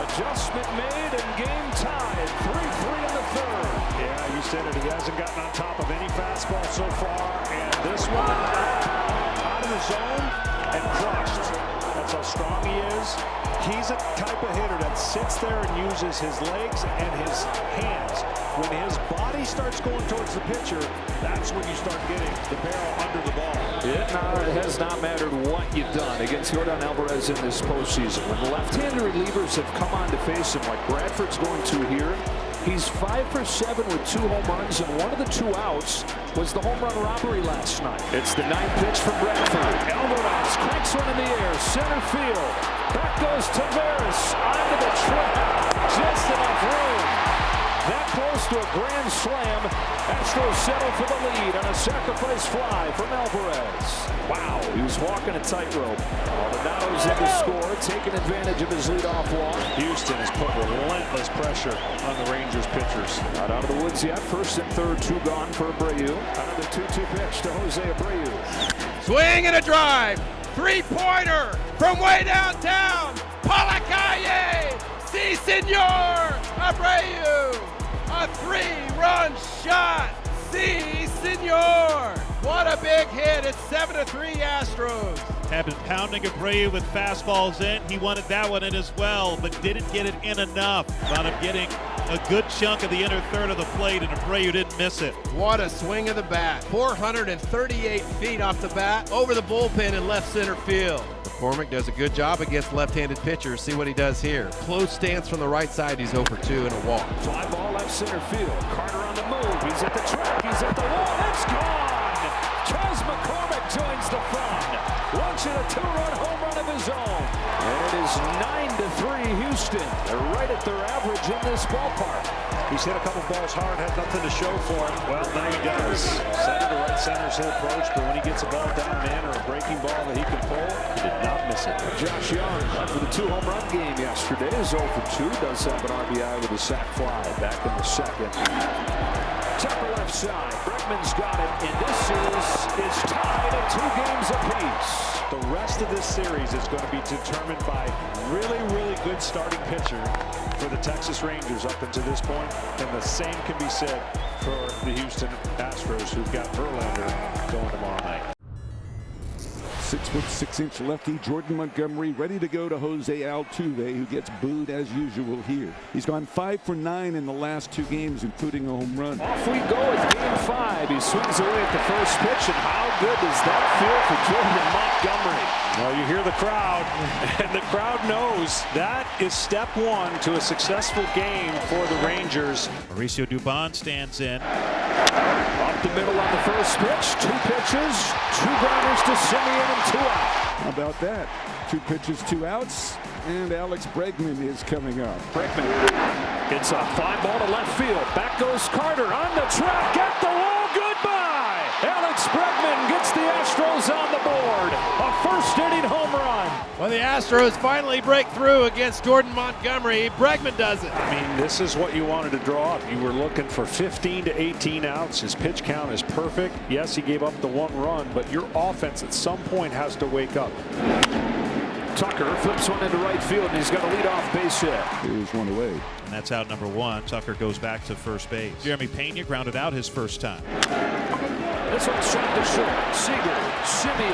S10: Adjustment made and game tied. 3-3 in the 3rd.
S12: Yeah, you said it. He hasn't gotten on top of any fastball so far, and this one out of the zone and crushed. That's how strong he is. He's a type of hitter that sits there and uses his legs and his hands. When his body starts going towards the pitcher, that's when you start getting the barrel under the ball.
S10: It has not mattered what you've done against Yordan Alvarez in this postseason. When left-handed relievers have come on to face him, like Bradford's going to here, he's 5 for 7 with 2 home runs, and one of the 2 outs was the home run robbery last night. It's the 9th pitch from Bradford. Alvarez cranks one in the air, center field. Back goes Taveras onto the track. Just enough room. That close to a grand slam. Astros settle for the lead on a sacrifice fly from Alvarez. Wow, he was walking a tightrope. Maldonado's in the score, taking advantage of his leadoff walk.
S12: Houston has put relentless pressure on the Rangers pitchers.
S10: Not out of the woods yet. First and third, 2 gone for Abreu. Another 2-2 pitch to Jose Abreu.
S14: Swing and a drive. 3-pointer from way downtown. Palacalle. Si, senor. Abreu. A 3-run shot. Si, senor. What a big hit. It's 7-3 Astros.
S13: Have been pounding Abreu with fastballs in. He wanted that one in as well, but didn't get it in enough. Wound up getting a good chunk of the inner third of the plate, and Abreu didn't miss it.
S14: What a swing of the bat. 438 feet off the bat, over the bullpen in left center field. McCormick does a good job against left-handed pitchers. See what he does here. Close stance from the right side. He's 0 for 2 and a walk.
S10: Fly ball left center field. Carter on the move. He's at the track. He's at the wall. It's gone. Charles McCormick joins the fun. Launching a 2-run home run of his own. And it is 9-3 Houston. They're right at their average in this ballpark.
S12: He's hit a couple balls hard, had nothing to show for him. Well, now he does. Center to right center's hit approach, but when he gets a ball down man or a breaking ball that he can pull, he did not miss it.
S10: Josh Young, after the 2 home run game yesterday, is 0 for 2. Does have an RBI with a sac fly back in the second. Tucker left side. Bregman's got it, and this is tied at 2 games apiece.
S12: The rest of this series is going to be determined by really, really good starting pitcher for the Texas Rangers up until this point, and the same can be said for the Houston Astros, who've got Verlander going tomorrow night.
S1: 6'6" lefty Jordan Montgomery ready to go to Jose Altuve, who gets booed as usual here. He's gone 5 for 9 in the last 2 games, including a home run.
S10: Off we go at game 5. He swings away at the first pitch, and how good does that feel for Jordan Montgomery?
S12: Well, you hear the crowd, and the crowd knows that is step 1 to a successful game for the Rangers.
S13: Mauricio Dubon stands in.
S10: Up the middle on the first pitch. 2 pitches, 2 grounders to Simeon, and 2 out.
S1: How about that? 2 pitches, 2 outs, and Alex Bregman is coming up.
S10: Bregman, it's a fly ball to left field. Back goes Carter on the track at the wall. Goodbye. Alex Bregman gets the Astros on the board. A first-inning home run.
S14: When the Astros finally break through against Jordan Montgomery, Bregman does it.
S12: I mean, this is what you wanted to draw up. You were looking for 15 to 18 outs. His pitch count is perfect. Yes, he gave up the 1 run, but your offense at some point has to wake up.
S10: Tucker flips one into right field, and he's got a leadoff base hit.
S1: There's 1 away.
S13: And that's out number 1. Tucker goes back to first base. Jeremy Pena grounded out his first time.
S10: This one's shot to short. Seager, Simeon,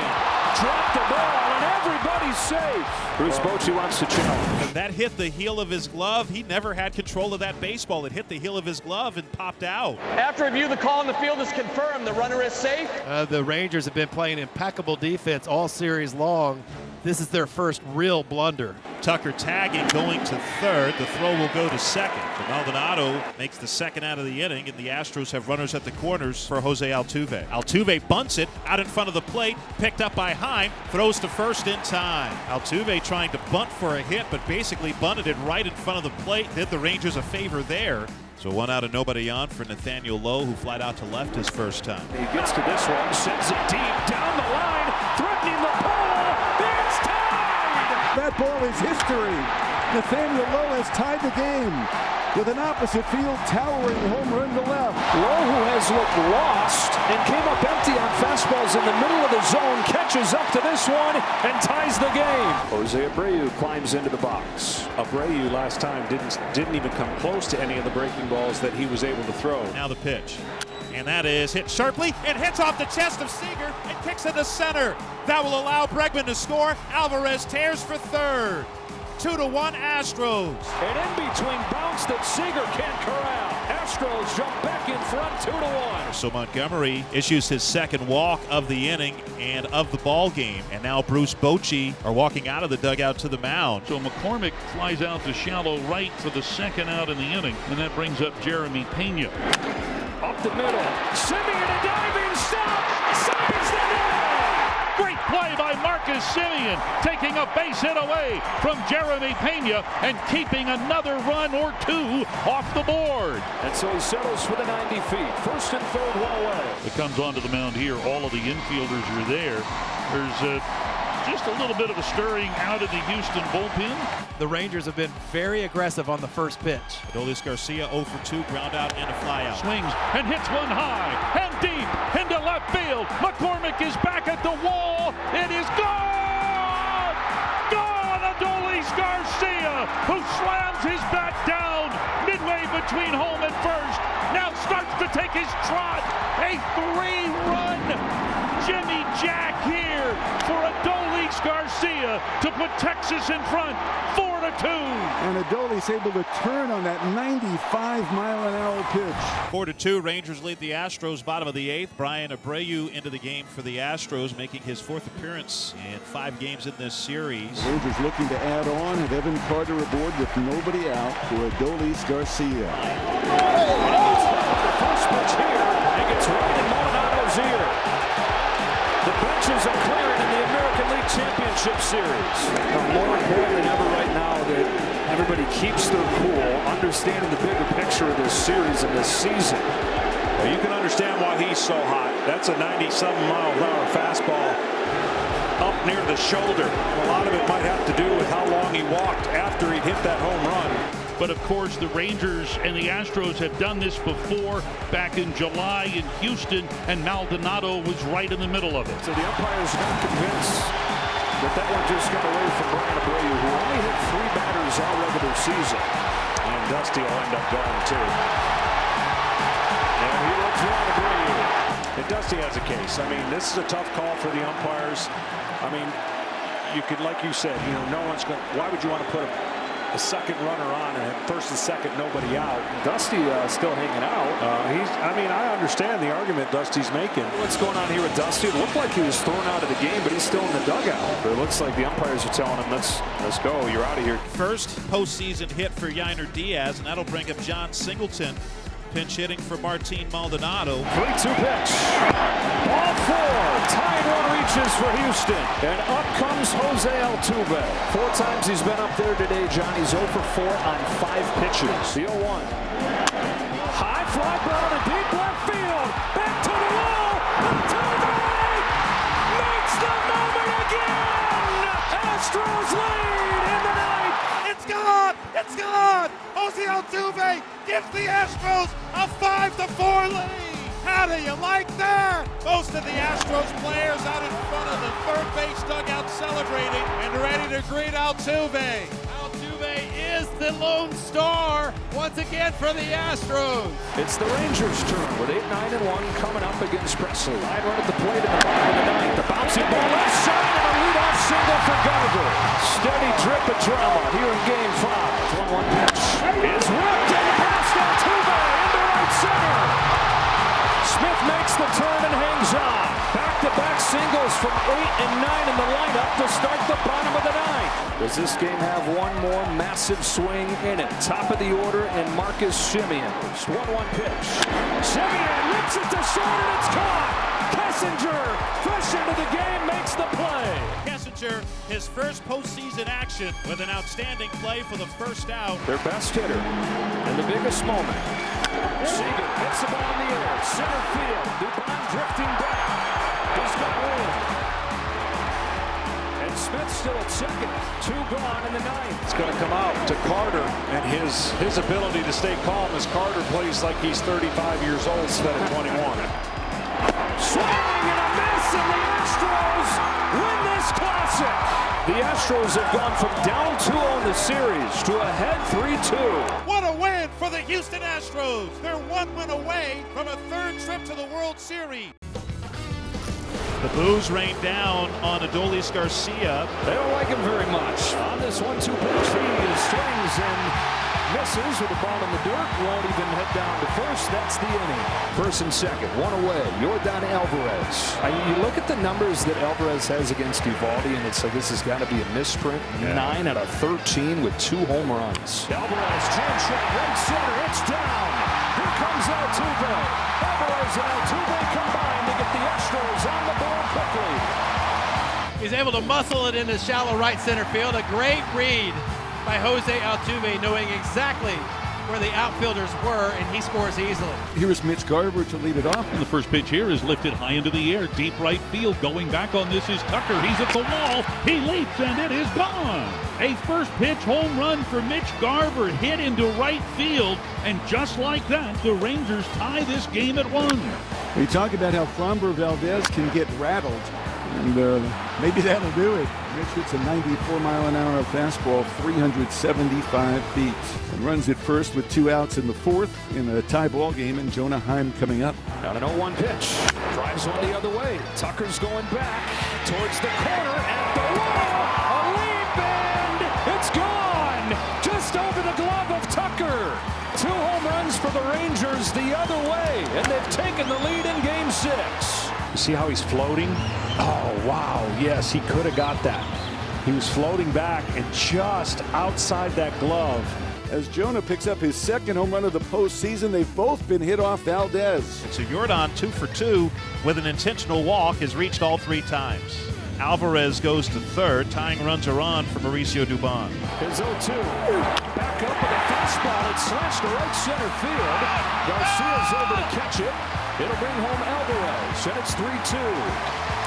S10: dropped the ball, and everybody's safe. Bruce Bochy wants to challenge.
S13: And that hit the heel of his glove. He never had control of that baseball. It hit the heel of his glove and popped out.
S15: After review, the call on the field is confirmed. The runner is safe.
S14: The Rangers have been playing impeccable defense all series long. This is their first real blunder.
S13: Tucker tagging, going to third. The throw will go to second. Maldonado makes the second out of the inning, and the Astros have runners at the corners for Jose Altuve. Altuve bunts it out in front of the plate, picked up by Heim, throws to first in time. Altuve trying to bunt for a hit, but basically bunted it right in front of the plate. Did the Rangers a favor there. So 1 out and nobody on for Nathaniel Lowe, who flied out to left his first time.
S10: He gets to this one, sends it deep down the line, threatening the pole. It's tied!
S1: That ball is history. Nathaniel Lowe has tied the game with an opposite field towering home run to left.
S10: Lowe, who has looked lost and came up empty on fastballs in the middle of the zone, catches up to this one and ties the game. Jose Abreu climbs into the box.
S12: Abreu last time didn't even come close to any of the breaking balls that he was able to throw.
S13: Now the pitch. And that is hit sharply and hits off the chest of Seager and kicks into center. That will allow Bregman to score. Alvarez tears for third.
S14: 2-1 Astros.
S10: An in-between bounce that Seager can't corral. Astros jump back in front 2-1.
S13: So Montgomery issues his second walk of the inning and of the ball game. And now Bruce Bochy are walking out of the dugout to the mound.
S2: So McCormick flies out to shallow right for the second out in the inning, and that brings up Jeremy Pena.
S10: Up the middle, Simeon a diving stop, saves the day!
S2: Great play by Marcus Simeon, taking a base hit away from Jeremy Pena and keeping another run or two off the board.
S10: And so he settles for the 90 feet. First and third, one away.
S2: It comes onto the mound here. All of the infielders are there. There's just a little bit of a stirring out of the Houston bullpen.
S14: The Rangers have been very aggressive on the first pitch.
S13: Adolis Garcia 0 for 2, ground out and a fly out.
S2: Swings and hits one high and deep into left field. McCormick is back at the wall. It is gone! Gone! Adolis Garcia, who slams his bat down midway between home and first, now starts to take his trot. A 3-run Jimmy Jack here for Adolis Garcia to put Texas in front 4-2.
S1: And Adolis able to turn on that 95-mile-an-hour pitch.
S13: 4-2, Rangers lead the Astros, bottom of the 8th. Brian Abreu into the game for the Astros, making his 4th appearance in 5 games in this series.
S1: Rangers looking to add on, have Evan Carter aboard with nobody out for Adolis Garcia.
S10: The first pitch here, and gets right in Maldonado's ear. The benches are clearing in the American League Championship Series.
S16: More important than ever right now that everybody keeps their cool, understanding the bigger picture of this series and this season.
S12: Well, you can understand why he's so hot. That's a 90-something-mile-an-hour fastball up near the shoulder. A lot of it might have to do with how long he walked after he hit that home run.
S2: But of course, the Rangers and the Astros had done this before back in July in Houston, and Maldonado was right in the middle of it.
S16: So the umpire's not convinced that one just got away from Brian Abreu, who only hit 3 batters all regular season.
S12: And Dusty will end up going too. And he looks Brian Abreu. And Dusty has a case. I mean, this is a tough call for the umpires. I mean, you could, like you said, you know, no one's going. Why would you want to put a second runner on and first and second, nobody out?
S16: Dusty still hanging out.
S12: I mean, I understand the argument Dusty's making.
S16: What's going on here with Dusty? It looked like he was thrown out of the game, but he's still in the dugout. But it looks like the umpires are telling him, let's go. You're out of here.
S13: First postseason hit for Yainer Diaz, and that'll bring up John Singleton. Pinch hitting for Martin Maldonado.
S10: 3-2 pitch. Ball 4. Tying run reaches for Houston. And up comes Jose Altuve. 4 times he's been up there today, John. He's 0 for 4 on 5 pitches. The 0-1. High fly ball to deep left field. Back to the wall. Altuve makes the moment again. Astros lead in the ninth.
S14: It's gone! It's gone! Jose Altuve gives the Astros a 5-4 lead. How do you like that? Most of the Astros players out in front of the third base dugout celebrating and ready to greet Altuve. Altuve is the lone star once again for the Astros.
S16: It's the Rangers' turn with 8-9-1 coming up against Presley. Line run at the plate in the bottom of the 9th. The bouncing ball left side and a leadoff single for Garver. Steady drip of drama here in Game 5. 1-1 pitch is ripped and past Altuve into right center. Smith makes the turn and hangs on. Back-to-back singles from 8 and 9 in the lineup to start the bottom of the 9th. Does this game have one more massive swing in it? Top of the order and Marcus Simeon. 1-1 pitch. Simeon rips it to short and it's caught. Kessinger, fresh into the game, makes the play.
S13: Kessinger, his first postseason action with an outstanding play for the first out.
S16: Their best hitter in the biggest moment. Seager hits the ball in the air. Center field. Dubon drifting back. He's got room. And Smith still at second. 2 gone in the 9th.
S12: It's going to come out to Carter, and his ability to stay calm as Carter plays like he's 35 years old instead of 21.
S16: Swing and a miss, and the Astros win this classic. The Astros have gone from down 2-0 in the series to ahead 3-2.
S14: What a win for the Houston Astros. They're 1 win away from a 3rd trip to the World Series.
S13: The boos rain down on Adolis Garcia.
S16: They don't like him very much. On this 1-2 pitch, he swings and misses with the ball in the dirt. Won't even head down to first. That's the inning. First and second, one away. Yordan Alvarez. You look at the numbers that Alvarez has against Eovaldi, and it's like this has got to be a misprint. 9 out of 13 with 2 home runs.
S10: Alvarez, jam shot, right center. It's down. Here comes Altuve. Alvarez and Altuve combine to get the Astros on the board quickly.
S14: He's able to muscle it into shallow right center field. A great read by Jose Altuve, knowing exactly where the outfielders were, and he scores easily.
S1: Here's Mitch Garver to lead it off.
S2: And the first pitch here is lifted high into the air, deep right field. Going back on this is Tucker. He's at the wall. He leaps, and it is gone. A first pitch home run for Mitch Garver, hit into right field, and just like that, the Rangers tie this game at 1.
S1: We talk about how Framber Valdez can get rattled, and maybe that'll do it. Mitch hits a 94-mile-an-hour fastball, 375 feet, and runs it first with 2 outs in the 4th in a tie ball game, and Jonah Heim coming up.
S16: Now an 0-1 pitch. Drives one the other way. Tucker's going back towards the corner at the wall. A leap, and it's gone. Just over the glove of Tucker. 2 home runs for the Rangers the other way, and they've taken the lead in Game 6.
S12: You see how he's floating? Oh, wow. Yes, he could have got that. He was floating back and just outside that glove.
S1: As Jonah picks up his 2nd home run of the postseason, they've both been hit off Valdez.
S13: And so Yordan, 2 for 2 with an intentional walk, has reached all 3 times. Alvarez goes to 3rd. Tying runs are on for Mauricio Dubon.
S16: His 0-2. Back up with a fastball. It's slashed to right center field. Garcia's over to catch it. It'll bring home Alvarez, and it's 3-2.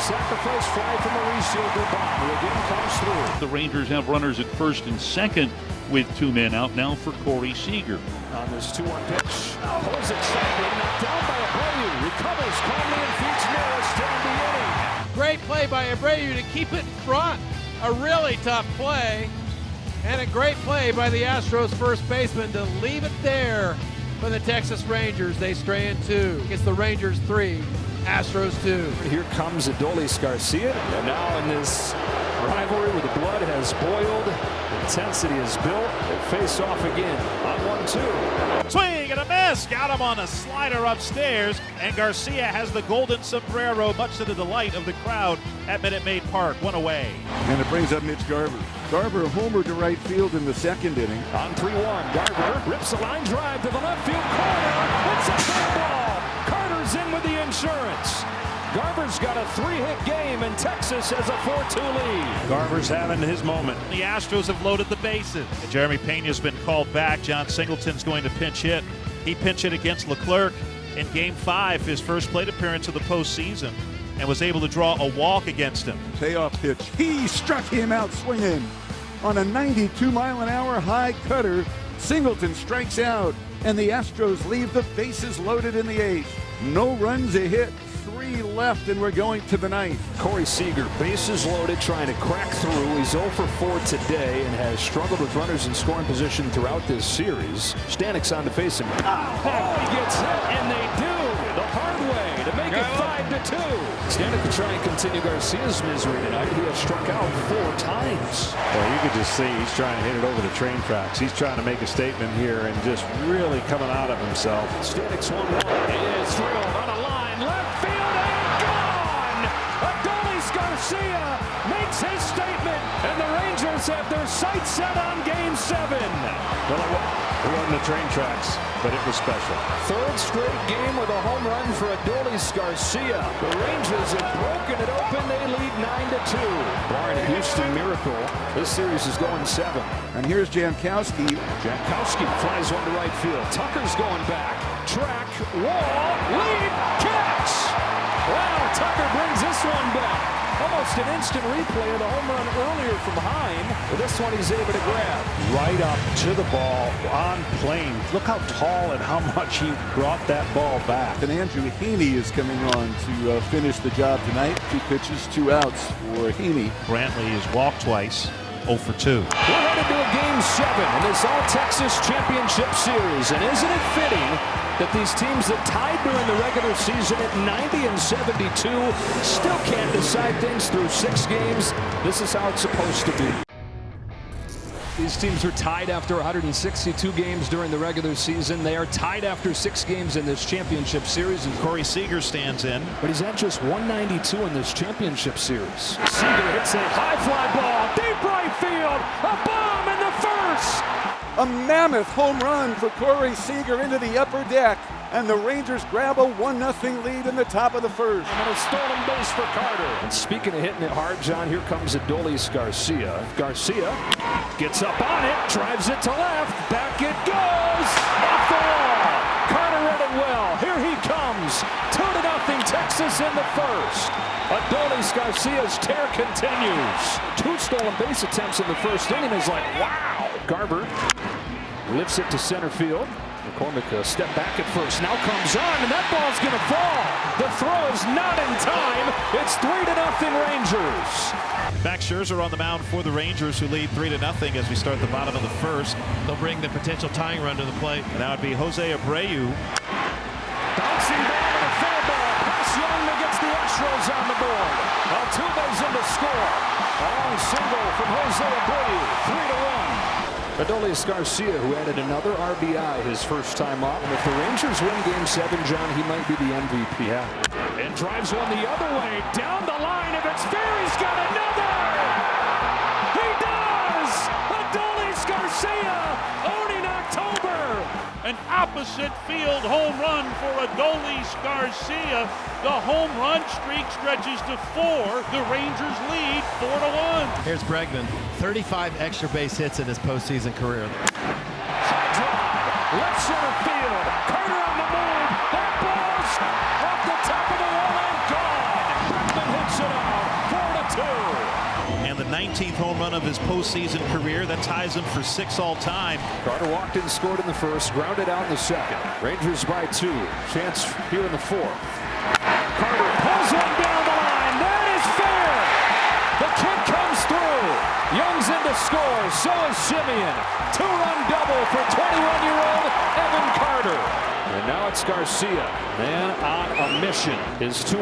S16: Sacrifice fly from Mauricio Dubon, who again comes through.
S2: The Rangers have runners at 1st and 2nd with 2 men out now for Corey Seager.
S16: On this 2-1 pitch, pulls it sharply, knocked down by Abreu. Recovers calmly and feeds Neris to end the inning.
S14: Great play by Abreu to keep it in front. A really tough play. And a great play by the Astros first baseman to leave it there for the Texas Rangers. They stray in 2. It's the Rangers 3, Astros 2.
S16: Here comes Adolis Garcia. And now in this rivalry where the blood has boiled, intensity is built, they face off again on 1-2.
S13: Swing and a miss. Got him on a slider upstairs. And Garcia has the golden sombrero, much to the delight of the crowd at Minute Maid Park. 1 away.
S1: And it brings up Mitch Garver. Garver homered to right field in the 2nd inning.
S16: On 3-1, Garver rips a line drive to the left field corner. It's a fair ball. Carter's in with the insurance. Garver's got a 3-hit game, and Texas has a 4-2 lead.
S12: Garver's having his moment.
S13: The Astros have loaded the bases. Jeremy Pena's been called back. John Singleton's going to pinch hit. He pinch hit against Leclerc in Game 5, his first plate appearance of the postseason, and was able to draw a walk against him.
S1: Payoff pitch. He struck him out swinging on a 92-mile-an-hour high cutter. Singleton strikes out, and the Astros leave the bases loaded in the 8th. No runs, a hit. 3 left, and we're going to the 9th.
S16: Corey Seager, bases loaded, trying to crack through. He's 0 for 4 today and has struggled with runners in scoring position throughout this series. Stanek's on to face him. He gets hit, and they do the hard way to make it 5-2. Stanek will try and continue Garcia's misery tonight. He has struck out 4 times.
S12: Well, you can just see he's trying to hit it over the train tracks. He's trying to make a statement here and just really coming out of himself.
S16: Stanek's 1-1. It's drilled on a line, left field, and gone! Adolis Garcia makes his statement, and the Rangers have their sights set on Game 7.
S12: Well, it wasn't the train tracks, but it was special.
S16: 3rd straight game with a home run for Adolis Garcia. The Rangers have broken it open. They lead 9-2. Barring a Houston miracle, this series is going 7.
S1: And here's Jankowski.
S16: Jankowski flies one to right field. Tucker's going back. Track, wall, lead, catch! Wow, Tucker brings this one back. Almost an instant replay of the home run earlier from Heim. But this one he's able to grab.
S12: Right up to the ball on plane. Look how tall and how much he brought that ball back.
S1: And Andrew Heaney is coming on to finish the job tonight. 2 pitches, 2 outs for Heaney.
S13: Brantley has walked twice, 0 for 2.
S16: We're headed to a Game 7 in this All-Texas Championship Series. And isn't it fitting that these teams that tied during the regular season at 90 and 72 still can't decide things through 6 games. This is how it's supposed to be. These teams are tied after 162 games during the regular season. They are tied after 6 games in this championship series. And
S13: Corey Seager stands in.
S16: But he's at just 192 in this championship series. Seager hits a high fly ball, deep right field, a bomb in the first.
S1: A mammoth home run for Corey Seager into the upper deck. And the Rangers grab a 1-0 lead in the top of the first.
S16: And a stolen base for Carter. And speaking of hitting it hard, John, here comes Adolis Garcia. Garcia gets up on it, drives it to left, back it goes, off the wall. Carter read it well. Here he comes. 2-0 Texas in the first. Adolis Garcia's tear continues. 2 stolen base attempts in the first inning is like, wow. Garber lifts it to center field. McCormick a step back at first, now comes on, and that ball's going to fall. The throw is not in time. It's 3-0 Rangers.
S13: Max Scherzer on the mound for the Rangers, who lead 3-0 as we start the bottom of the first.
S14: They'll bring the potential tying run to the plate.
S13: And that would be Jose Abreu.
S16: Bouncing ball and a fair ball. Pass Young that gets the Astros on the board. Altuve's in to score. A long single from Jose Abreu. 3-1. Adolis Garcia, who added another RBI his first time up. And if the Rangers win Game 7, John, he might be the MVP. Yeah. And drives one the other way. Down the line. If it's fair, he's got another. He does. Adolis Garcia owning October.
S2: An opposite field home run for Adolis Garcia. The home run streak stretches to 4. The Rangers lead 4-1.
S14: Here's Bregman. 35 extra base hits in his postseason career.
S16: High drive, left center field. Carter on the move. That ball's off the top of the wall and gone. Bregman hits it out. 4-2.
S13: And the 19th home run of his postseason career. That ties him for 6 all-time.
S16: Carter walked in, scored in the first, grounded out in the second. Rangers by 2. Chance here in the fourth. Carter pulls one down the line. That is fair. The kid comes through. Young's in to score. So is Simeon. 2-run double for 21-year-old Evan Carter. And now it's Garcia. Man on a mission. His 2-0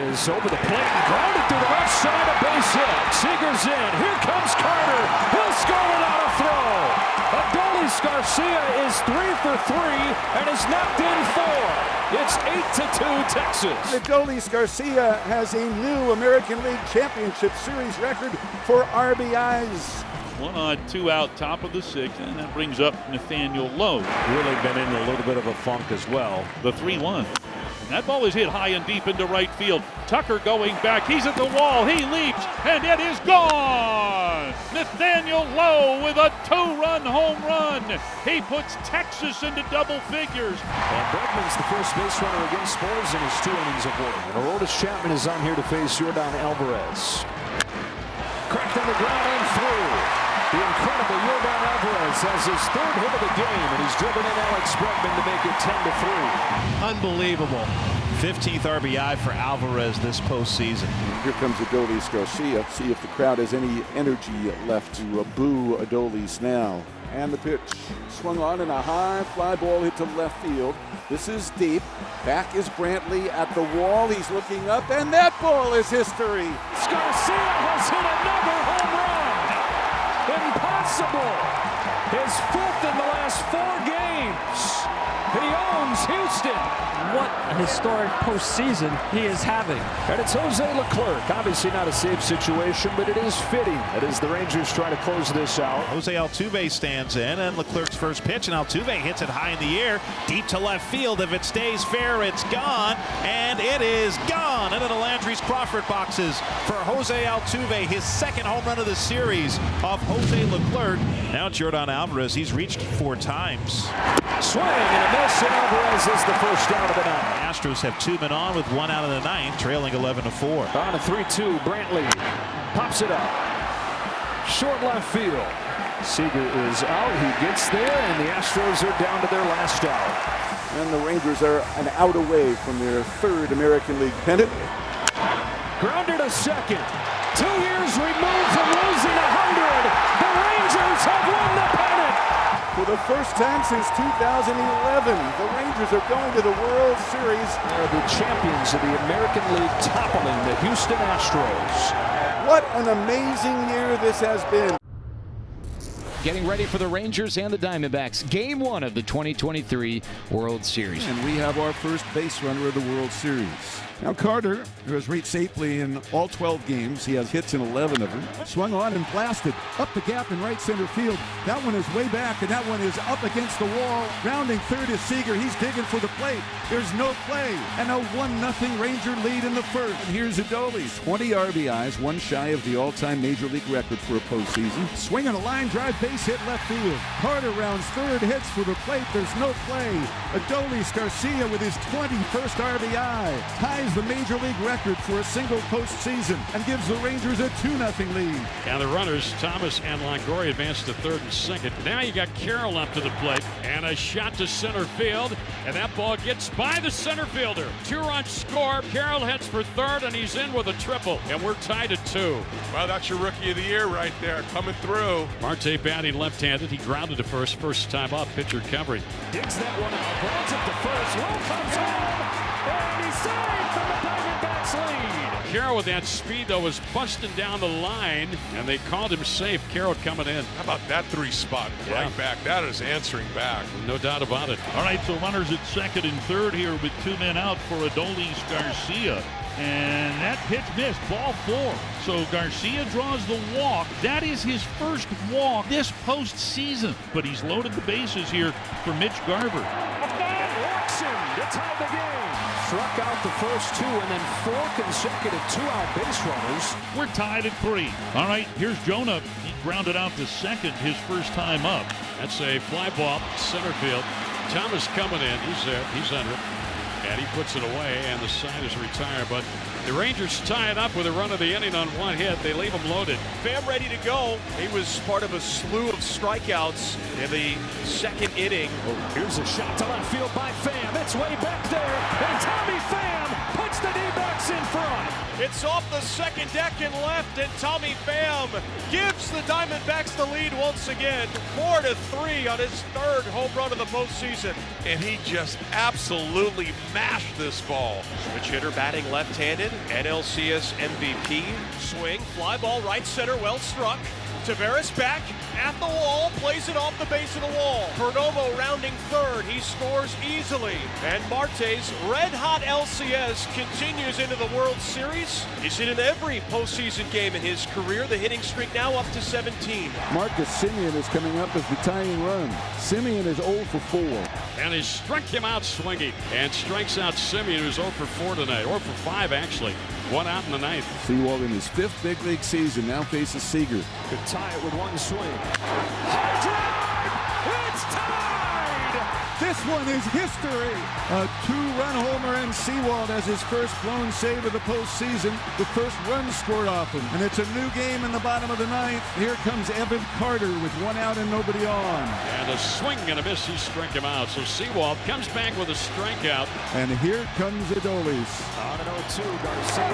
S16: is over the plate and grounded through the left side. A base hit. Seager's in. Here comes Carter. He'll score without a throw. Adolis Garcia is 3 for 3 and is knocked in 4. It's 8-2 Texas.
S1: Adolis Garcia has a new American League Championship Series record for RBIs.
S2: 1 on, 2 out, top of the 6th, and that brings up Nathaniel Lowe.
S12: Really been in a little bit of a funk as well.
S2: The 3-1. That ball is hit high and deep into right field. Tucker going back. He's at the wall. He leaps, and it is gone. Nathaniel Lowe with a 2-run home run. He puts Texas into double figures.
S16: And Bregman's the first base runner against Spurs in his 2 innings of work. And Aroldis Chapman is on here to face Yordan Alvarez. Cracked on the ground and through. The incredible Yordan Alvarez has his 3rd hit of the game, and he's driven in Alex Bregman to make it 10-3.
S14: Unbelievable.
S13: 15th RBI for Alvarez this postseason.
S1: Here comes Adolis Garcia. See if the crowd has any energy left to boo Adolis now. And the pitch swung on in a high fly ball hit to left field. This is deep. Back is Brantley at the wall. He's looking up, and that ball is history.
S16: Garcia has hit another home run. Impossible. His 5th in the last 4 games. He owns Houston.
S17: What a historic postseason he is having.
S16: And it's Jose Leclerc. Obviously not a safe situation, but it is fitting that as the Rangers try to close this out.
S13: Jose Altuve stands in, and Leclerc's first pitch, and Altuve hits it high in the air, deep to left field. If it stays fair, it's gone, and it is gone into the Landry's Crawford boxes for Jose Altuve, his 2nd home run of the series off Jose Leclerc. Now it's Yordan Alvarez. He's reached 4 times.
S16: Swing and a miss, and Alvarez is the first out of the 9th.
S13: Astros have 2 men on with 1 out of the 9th, trailing 11-4.
S16: On a 3-2, Brantley pops it up. Short left field. Seager is out. He gets there, and the Astros are down to their last out.
S1: And the Rangers are an out away from their 3rd American League pennant.
S16: Grounded a second. 2 years removed from losing 100. The Rangers have won the pennant.
S1: For the first time since 2011. The Rangers are going to the World Series.
S16: They're the champions of the American League, toppling the Houston Astros.
S1: What an amazing year this has been.
S18: Getting ready for the Rangers and the Diamondbacks. Game 1 of the 2023 World Series.
S1: And we have our first base runner of the World Series. Now Carter, who has reached safely in all 12 games, he has hits in 11 of them, swung on and blasted up the gap in right center field. That one is way back, and that one is up against the wall. Rounding third is Seager. He's digging for the plate. There's no play, and a 1-0 Ranger lead in the first. And here's Adolis, 20 RBIs, one shy of the all-time Major League record for a postseason. Swinging a line drive, base hit left field. Carter rounds third, hits for the plate. There's no play. Adolis Garcia with his 21st RBI ties the Major League record for a single postseason and gives the Rangers a 2-0 lead.
S10: And the runners, Thomas and Longoria, advance to third and second. Now you got Carroll up to the plate and a shot to center field, and that ball gets by the center fielder. 2-run score. Carroll heads for third, and he's in with a triple, and we're tied at 2.
S19: Well, that's your rookie of the year right there, coming through.
S10: Marte batting left-handed. He grounded to first time up. Pitcher covering.
S16: Digs that one out. Grounds it to first. Low comes home, and he's saved from the Diamondbacks lead.
S10: Carroll with that speed, though, was busting down the line, and they called him safe. Carroll coming in.
S19: How about that 3 spot right back? That is answering back.
S10: No doubt about it.
S2: All right, so runners at second and third here with 2 men out for Adolis Garcia. And that pitch missed, ball 4. So Garcia draws the walk. That is his first walk this postseason. But he's loaded the bases here for Mitch Garver.
S16: Walks him to tie the game. Struck out the first 2 and then 4 consecutive 2-out base runners.
S2: We're tied at 3. All right, here's Jonah. He grounded out to second his first time up.
S10: That's a fly ball, center field. Thomas coming in. He's there. He's under it. And he puts it away, and the side is retired. But the Rangers tie it up with a run of the inning on 1 hit. They leave him loaded.
S20: Pham ready to go. He was part of a slew of strikeouts in the second inning.
S16: Oh, here's a shot to left field by Pham. It's way back there, and Tommy Pham puts the D-backs in front.
S20: It's off the second deck and left, and Tommy Pham gives the Diamondbacks the lead once again. 4-3 on his 3rd home run of the postseason.
S19: And he just absolutely mashed this ball.
S20: Switch hitter batting left-handed. NLCS MVP. Swing, fly ball right center, well struck. Tavares back at the wall, plays it off the base of the wall. Perdomo rounding third, he scores easily. And Marte's red-hot LCS continues into the World Series. He's hit in every postseason game in his career. The hitting streak now up to 17.
S1: Marcus Semien is coming up as the tying run. Semien is 0 for 4.
S10: And he struck him out swinging and strikes out Semien, who's 0 for 4 tonight, or for 5 actually. 1 out in the 9th.
S1: Sewald in his 5th big league season now faces Seager.
S16: Could tie it with 1 swing. High drive! It's tied!
S1: This one is history. A 2-run homer, and Sewald has his first blown save of the postseason. The first run scored off him, and it's a new game in the bottom of the 9th. Here comes Evan Carter with 1 out and nobody on.
S10: And a swing and a miss, he struck him out. So Sewald comes back with a strikeout.
S1: And here comes Adolis.
S16: On an 0-2, Garcia.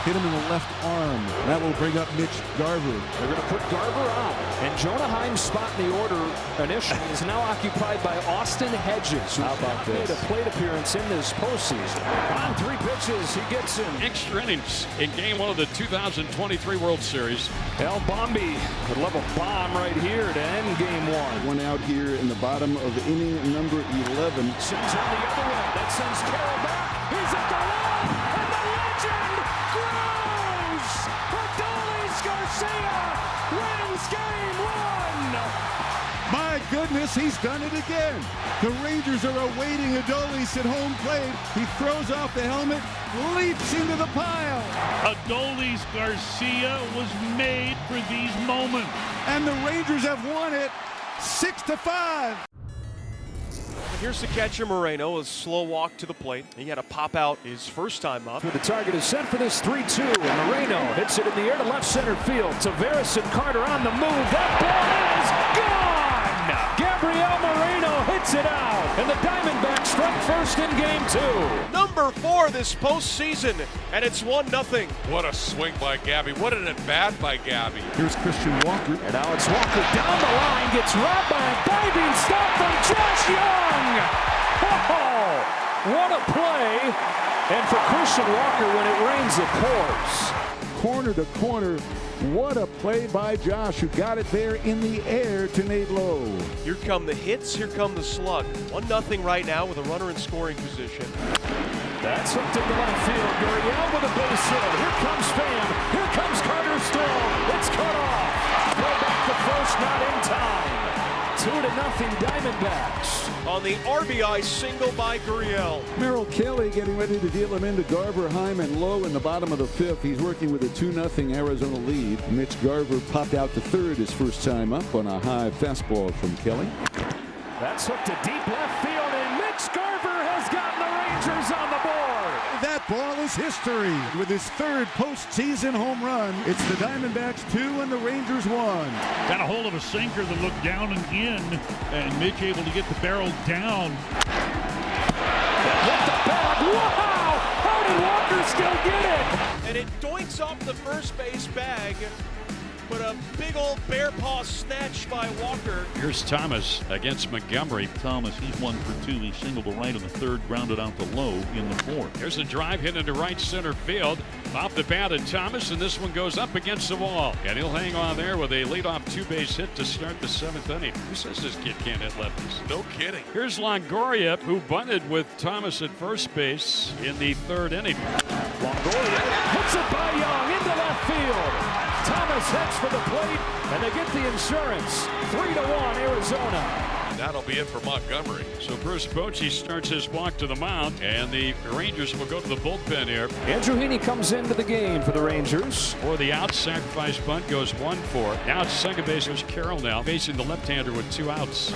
S1: Hit him in the left arm. That will bring up Mitch Garver.
S16: They're going to put Garver on. And Jonah Heim's spot in the order initially is now occupied by Austin Hedges, who's not made a plate appearance in this postseason. On 3 pitches, he gets in.
S10: Extra innings in Game 1 of the 2023 World Series.
S16: El Bombi would love a bomb right here to end Game 1.
S1: 1 out here in the bottom of inning number 11.
S16: Sends on the other way. That sends Carroll back. He's at the wall, and the legend grows. Adolis Garcia wins Game 1.
S1: My goodness, he's done it again. The Rangers are awaiting Adolis at home plate. He throws off the helmet, leaps into the pile.
S2: Adolis Garcia was made for these moments.
S1: And the Rangers have won it 6-5.
S20: Here's the catcher, Moreno, a slow walk to the plate. He had a pop out his first time up.
S16: The target is set for this 3-2, and Moreno hits it in the air to left center field. Tavares and Carter on the move. That ball is gone! Gabriel Moreno hits it out, and the Diamondbacks strike first in game 2.
S20: Number 4 this postseason, and it's 1-0.
S19: What a swing by Gabby. What an at-bat by Gabby.
S1: Here's Christian Walker.
S16: And now it's Walker down the line, gets robbed by a diving stop from Josh Young. Oh, what a play. And for Christian Walker, when it rains, it pours.
S1: Corner to corner. What a play by Josh, who got it there in the air to Nate Lowe.
S20: Here come the hits, here come the slug. 1-0 right now with a runner in scoring position.
S16: That's hooked into left field. Gurriel with a base hit. Here comes Pham. Here comes Carter still. It's cut off. Throw back to first, not in time. 2-0 Diamondbacks.
S20: On the RBI single by Gurriel.
S1: Merrill Kelly getting ready to deal him into Garver, Hyman, Lowe in the bottom of the 5th. He's working with a 2-0 Arizona lead. Mitch Garver popped out to third his first time up on a high fastball from Kelly.
S16: That's hooked to deep left field, and Mitch Garver has gotten the Rangers on the board.
S1: That ball is history. With his third postseason home run, it's the Diamondbacks 2 and the Rangers 1.
S2: Got a hold of a sinker that looked down and in, and Mitch able to get the barrel down.
S16: Hit the bag. Wow! How did Walker still get it?
S20: And it doinks off the first base bag. But a big old bear paw snatch by Walker.
S2: Here's Thomas against Montgomery. Thomas, he's 1 for 2. He singled to right in the 3rd, grounded out to Lowe in the 4th.
S5: Here's a drive hit into right center field. Off the bat of Thomas, and this one goes up against the wall. And he'll hang on there with a leadoff 2-base hit to start the 7th inning. Who says this kid can't hit lefties?
S19: No kidding.
S5: Here's Longoria, who bunted with Thomas at first base in the 3rd inning.
S16: Longoria hits it by Young into left field. Thomas heads for the plate, and they get the insurance. 3-1 Arizona.
S19: That'll be it for Montgomery.
S5: So Bruce Bochy starts his walk to the mound, and the Rangers will go to the bullpen here.
S16: Andrew Heaney comes into the game for the Rangers.
S5: For the out, sacrifice bunt goes 1-4. Now at second base goes Carroll now, facing the left-hander with 2 outs.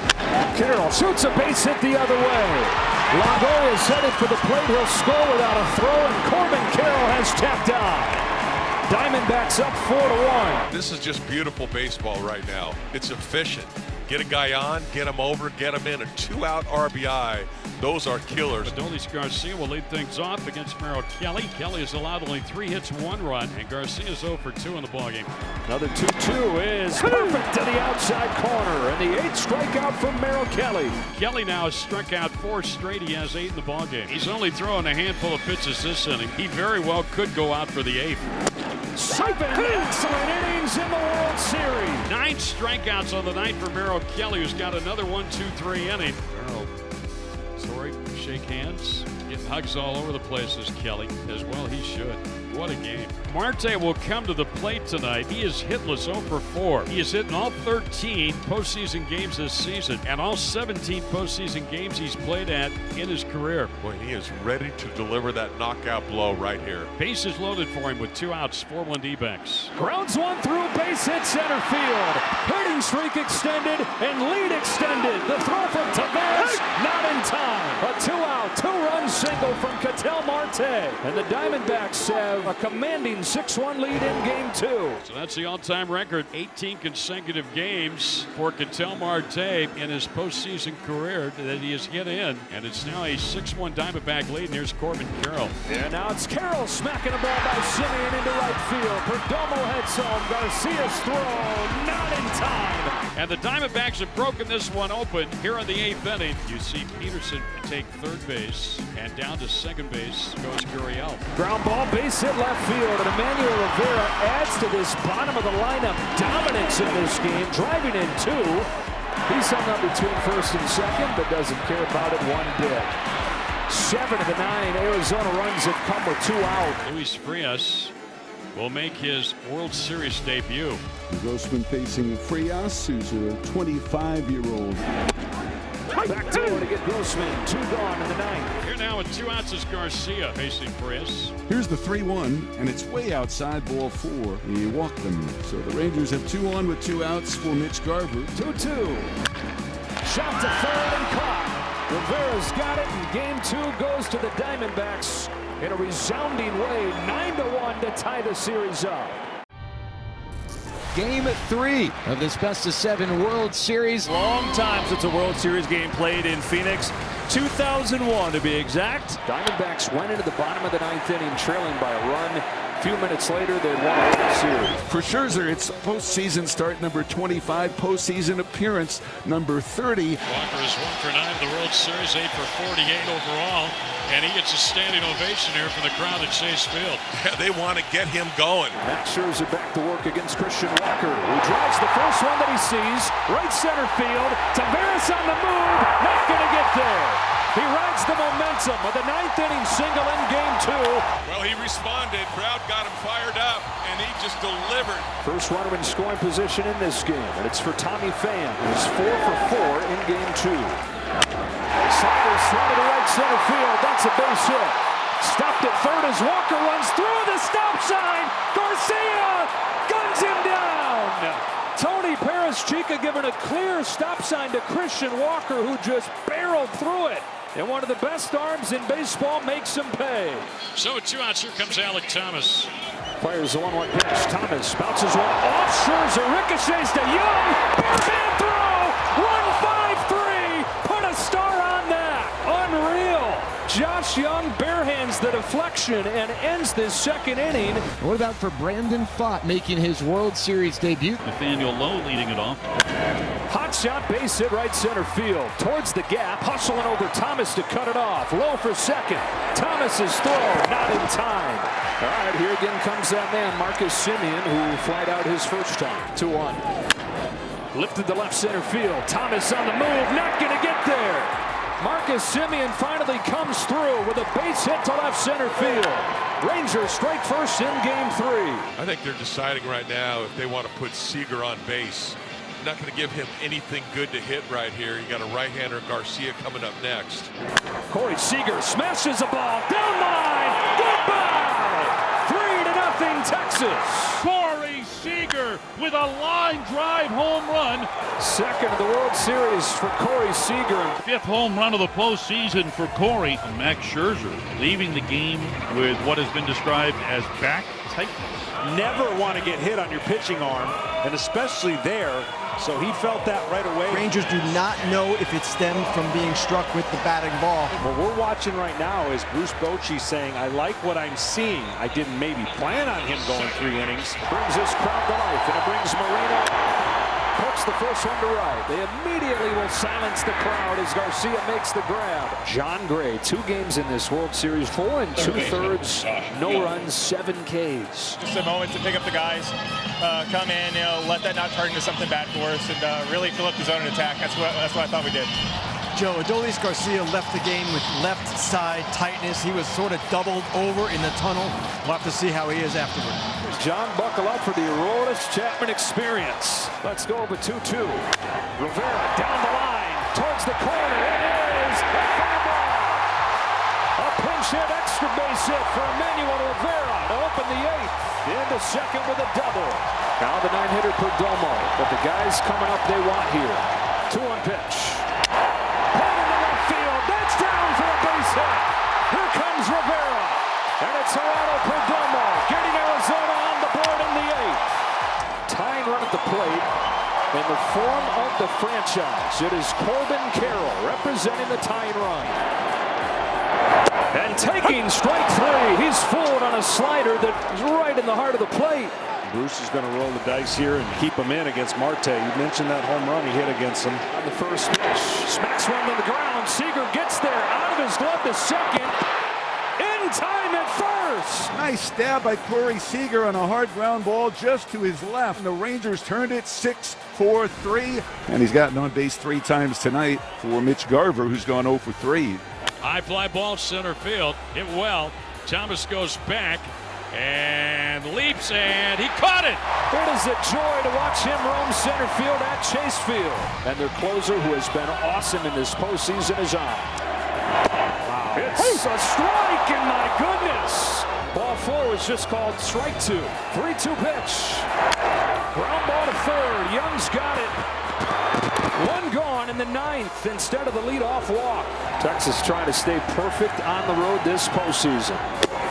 S16: Carroll shoots a base hit the other way. Longoria is headed for the plate. He'll score without a throw, and Corbin Carroll has tapped out. Diamondbacks up 4-1.
S19: This is just beautiful baseball right now. It's efficient. Get a guy on, get him over, get him in. A 2-out RBI. Those are killers.
S5: Adolis Garcia will lead things off against Merrill Kelly. Kelly has allowed only 3 hits, 1 run, and Garcia's 0 for 2 in the ballgame.
S16: Another 2-2 is perfect to the outside corner, and the 8th strikeout from Merrill Kelly.
S5: Kelly now has struck out 4 straight. He has 8 in the ballgame. He's only throwing a handful of pitches this inning. He very well could go out for the 8th.
S16: 7 excellent innings in the World Series.
S5: 9 strikeouts on the night for Merrill Kelly, who's got another 1-2-3 inning. Merrill, sorry, shake hands. Getting hugs all over the place is Kelly, as well he should. What a game. Marte will come to the plate tonight. He is hitless 0 for 4. He has hit in all 13 postseason games this season and all 17 postseason games he's played at in his career.
S19: Boy, he is ready to deliver that knockout blow right here.
S5: Bases loaded for him with 2 outs, 4-1 D-backs.
S16: Grounds one through, base hit center field. Hitting streak extended and lead extended. The throw from Tavares, not in time. A 2-out, 2-run single from Ketel Marte. And the Diamondbacks have a commanding 6-1 lead in game 2.
S5: So that's the all-time record. 18 consecutive games for Ketel Marte in his postseason career that he has hit in. And it's now a 6-1 Diamondback lead. And here's Corbin Carroll.
S16: And now it's Carroll smacking a ball by Simeon into right field. Perdomo heads home. Garcia's throw, not in time.
S5: And the Diamondbacks have broken this one open here in the 8th inning. You see Peterson take third base, and down to second base goes Gurriel.
S16: Ground ball, base hit left field, and Emmanuel Rivera adds to this bottom of the lineup dominance in this game, driving in 2. He's hung up between first and second, but doesn't care about it one bit. 7 of the 9 Arizona runs have come with 2 out.
S5: Luis Frias will make his World Series debut.
S1: Grossman facing Frias, who's a 25-year-old.
S16: Back to get Grossman. 2 gone in the 9th.
S5: Here now with 2 outs is Garcia facing Frias.
S1: Here's the 3-1, and it's way outside ball 4. He walked them. So the Rangers have 2 on with 2 outs for Mitch Garver.
S16: 2-2. Shot to third and caught. Rivera's got it, and game 2 goes to the Diamondbacks in a resounding way, 9-1 to tie the series up.
S18: Game 3 of this best-of-7 World Series.
S10: Long time since a World Series game played in Phoenix. 2001 to be exact.
S16: Diamondbacks went into the bottom of the 9th inning trailing by a run. A few minutes later, they won the series.
S1: For Scherzer, it's postseason start number 25, postseason appearance number 30.
S5: Walker is 1 for 9 in the World Series, 8 for 48 overall, and he gets a standing ovation here from the crowd at Chase Field.
S19: Yeah, they want to get him going.
S16: Max Scherzer back to work against Christian Walker, who drives the first one that he sees. Right center field. Taveras on the move. Not going to get there. He rides the momentum with a 9th inning single in Game 2.
S19: Well, he responded. Crowd got him fired up, and he just delivered.
S16: First runner in scoring position in this game, and it's for Tommy Pham, who's 4 for 4 in Game 2. Sliders thrown to right center field. That's a base hit. Stopped at third as Walker runs through the stop sign. Garcia guns him down. Tony Perez-Chica giving a clear stop sign to Christian Walker, who just barreled through it. And one of the best arms in baseball makes him pay.
S5: So with 2 outs, here comes Alek Thomas.
S16: Fires the 1-1 pitch. Thomas bounces one off Scherzer, ricochets to Young. Barehand throw. 1-5-3. Put a star on that. Unreal. Josh Young barehands the deflection and ends this second inning.
S18: What about for Brandon Pfaadt making his World Series debut?
S2: Nathaniel Lowe leading it off.
S16: Hot shot, base hit right center field. Towards the gap, hustling over Thomas to cut it off. Low for second. Thomas's throw, not in time. All right, here again comes that man, Marcus Semien, who flied out his first time. 2-1. Lifted to left center field. Thomas on the move, not going to get there. Marcus Semien finally comes through with a base hit to left center field. Rangers strike first in Game 3.
S19: I think they're deciding right now if they want to put Seager on base. Not going to give him anything good to hit right here. You got a right-hander, Garcia, coming up next.
S16: Corey Seager smashes a ball down the line. Goodbye. 3-0 Texas.
S2: Corey Seager with a line drive home run.
S16: Second of the World Series for Corey Seager.
S2: 5th home run of the postseason for Corey. And Max Scherzer leaving the game with what has been described as back tightness.
S12: Never want to get hit on your pitching arm, and especially there. So he felt that right away.
S21: Rangers do not know if it stemmed from being struck with the batting ball.
S12: What we're watching right now is Bruce Bochy saying, I like what I'm seeing. I didn't maybe plan on him going 3 innings.
S16: Brings this crowd to life, and it brings Moreno. Puts the first one to right. They immediately will silence the crowd as Garcia makes the grab. John Gray, 2 games in this World Series, 4 2/3, no runs, 7 Ks.
S22: Just a moment to pick up the guys, come in, let that not turn into something bad for us, and really fill up the zone and attack. That's what I thought we did.
S21: Joe, Adolis Garcia left the game with left side tightness. He was sort of doubled over in the tunnel. We'll have to see how he is afterward.
S16: John, buckle up for the Aroldis Chapman experience. Let's go over 2-2. Rivera down the line, towards the corner. It is foul ball. A pinch hit, extra base hit for Emmanuel Rivera to open the 8th. Into second with a double. Now the 9-hitter Perdomo, but the guys coming up they want here. 2-1 pitch. Here comes Rivera, and it's Gerardo Perdomo getting Arizona on the board in the 8th. Tying run at the plate in the form of the franchise. It is Corbin Carroll representing the tying run. And taking strike 3, he's fooled on a slider that is right in the heart of the plate.
S12: Bruce is going to roll the dice here and keep him in against Marte. You mentioned that home run he hit against him.
S16: On the first pitch, smacks one to the ground. Seager gets there, out of his glove to second. In time at first.
S1: Nice stab by Corey Seager on a hard ground ball just to his left. And the Rangers turned it 6-4-3. And he's gotten on base 3 times tonight for Mitch Garver, who's gone 0 for 3.
S5: High fly ball center field. Hit well. Thomas goes back and leaps, and he caught it.
S16: It is a joy to watch him roam center field at Chase Field. And their closer, who has been awesome in this postseason, is on. Wow. It's a strike, and my goodness. Ball 4 was just called strike 2. 3-2 pitch. Ground ball to third. Young's got it. 1 gone in the 9th instead of the leadoff walk. Texas trying to stay perfect on the road this postseason.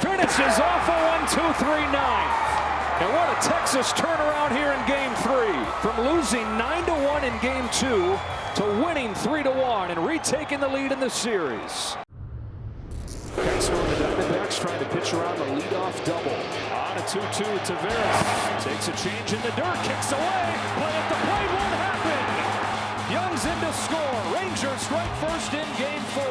S16: Finishes off a 1-2-3 9th. And what a Texas turnaround here in Game 3. From losing 9-1 in Game 2 to winning 3-1 and retaking the lead in the series.
S12: Castro and the Diamondbacks trying to pitch around the leadoff double. On a 2-2, Taveras takes a change in the dirt, kicks away, but at the plate won't happen. Young's in to score. Rangers strike first in Game 4.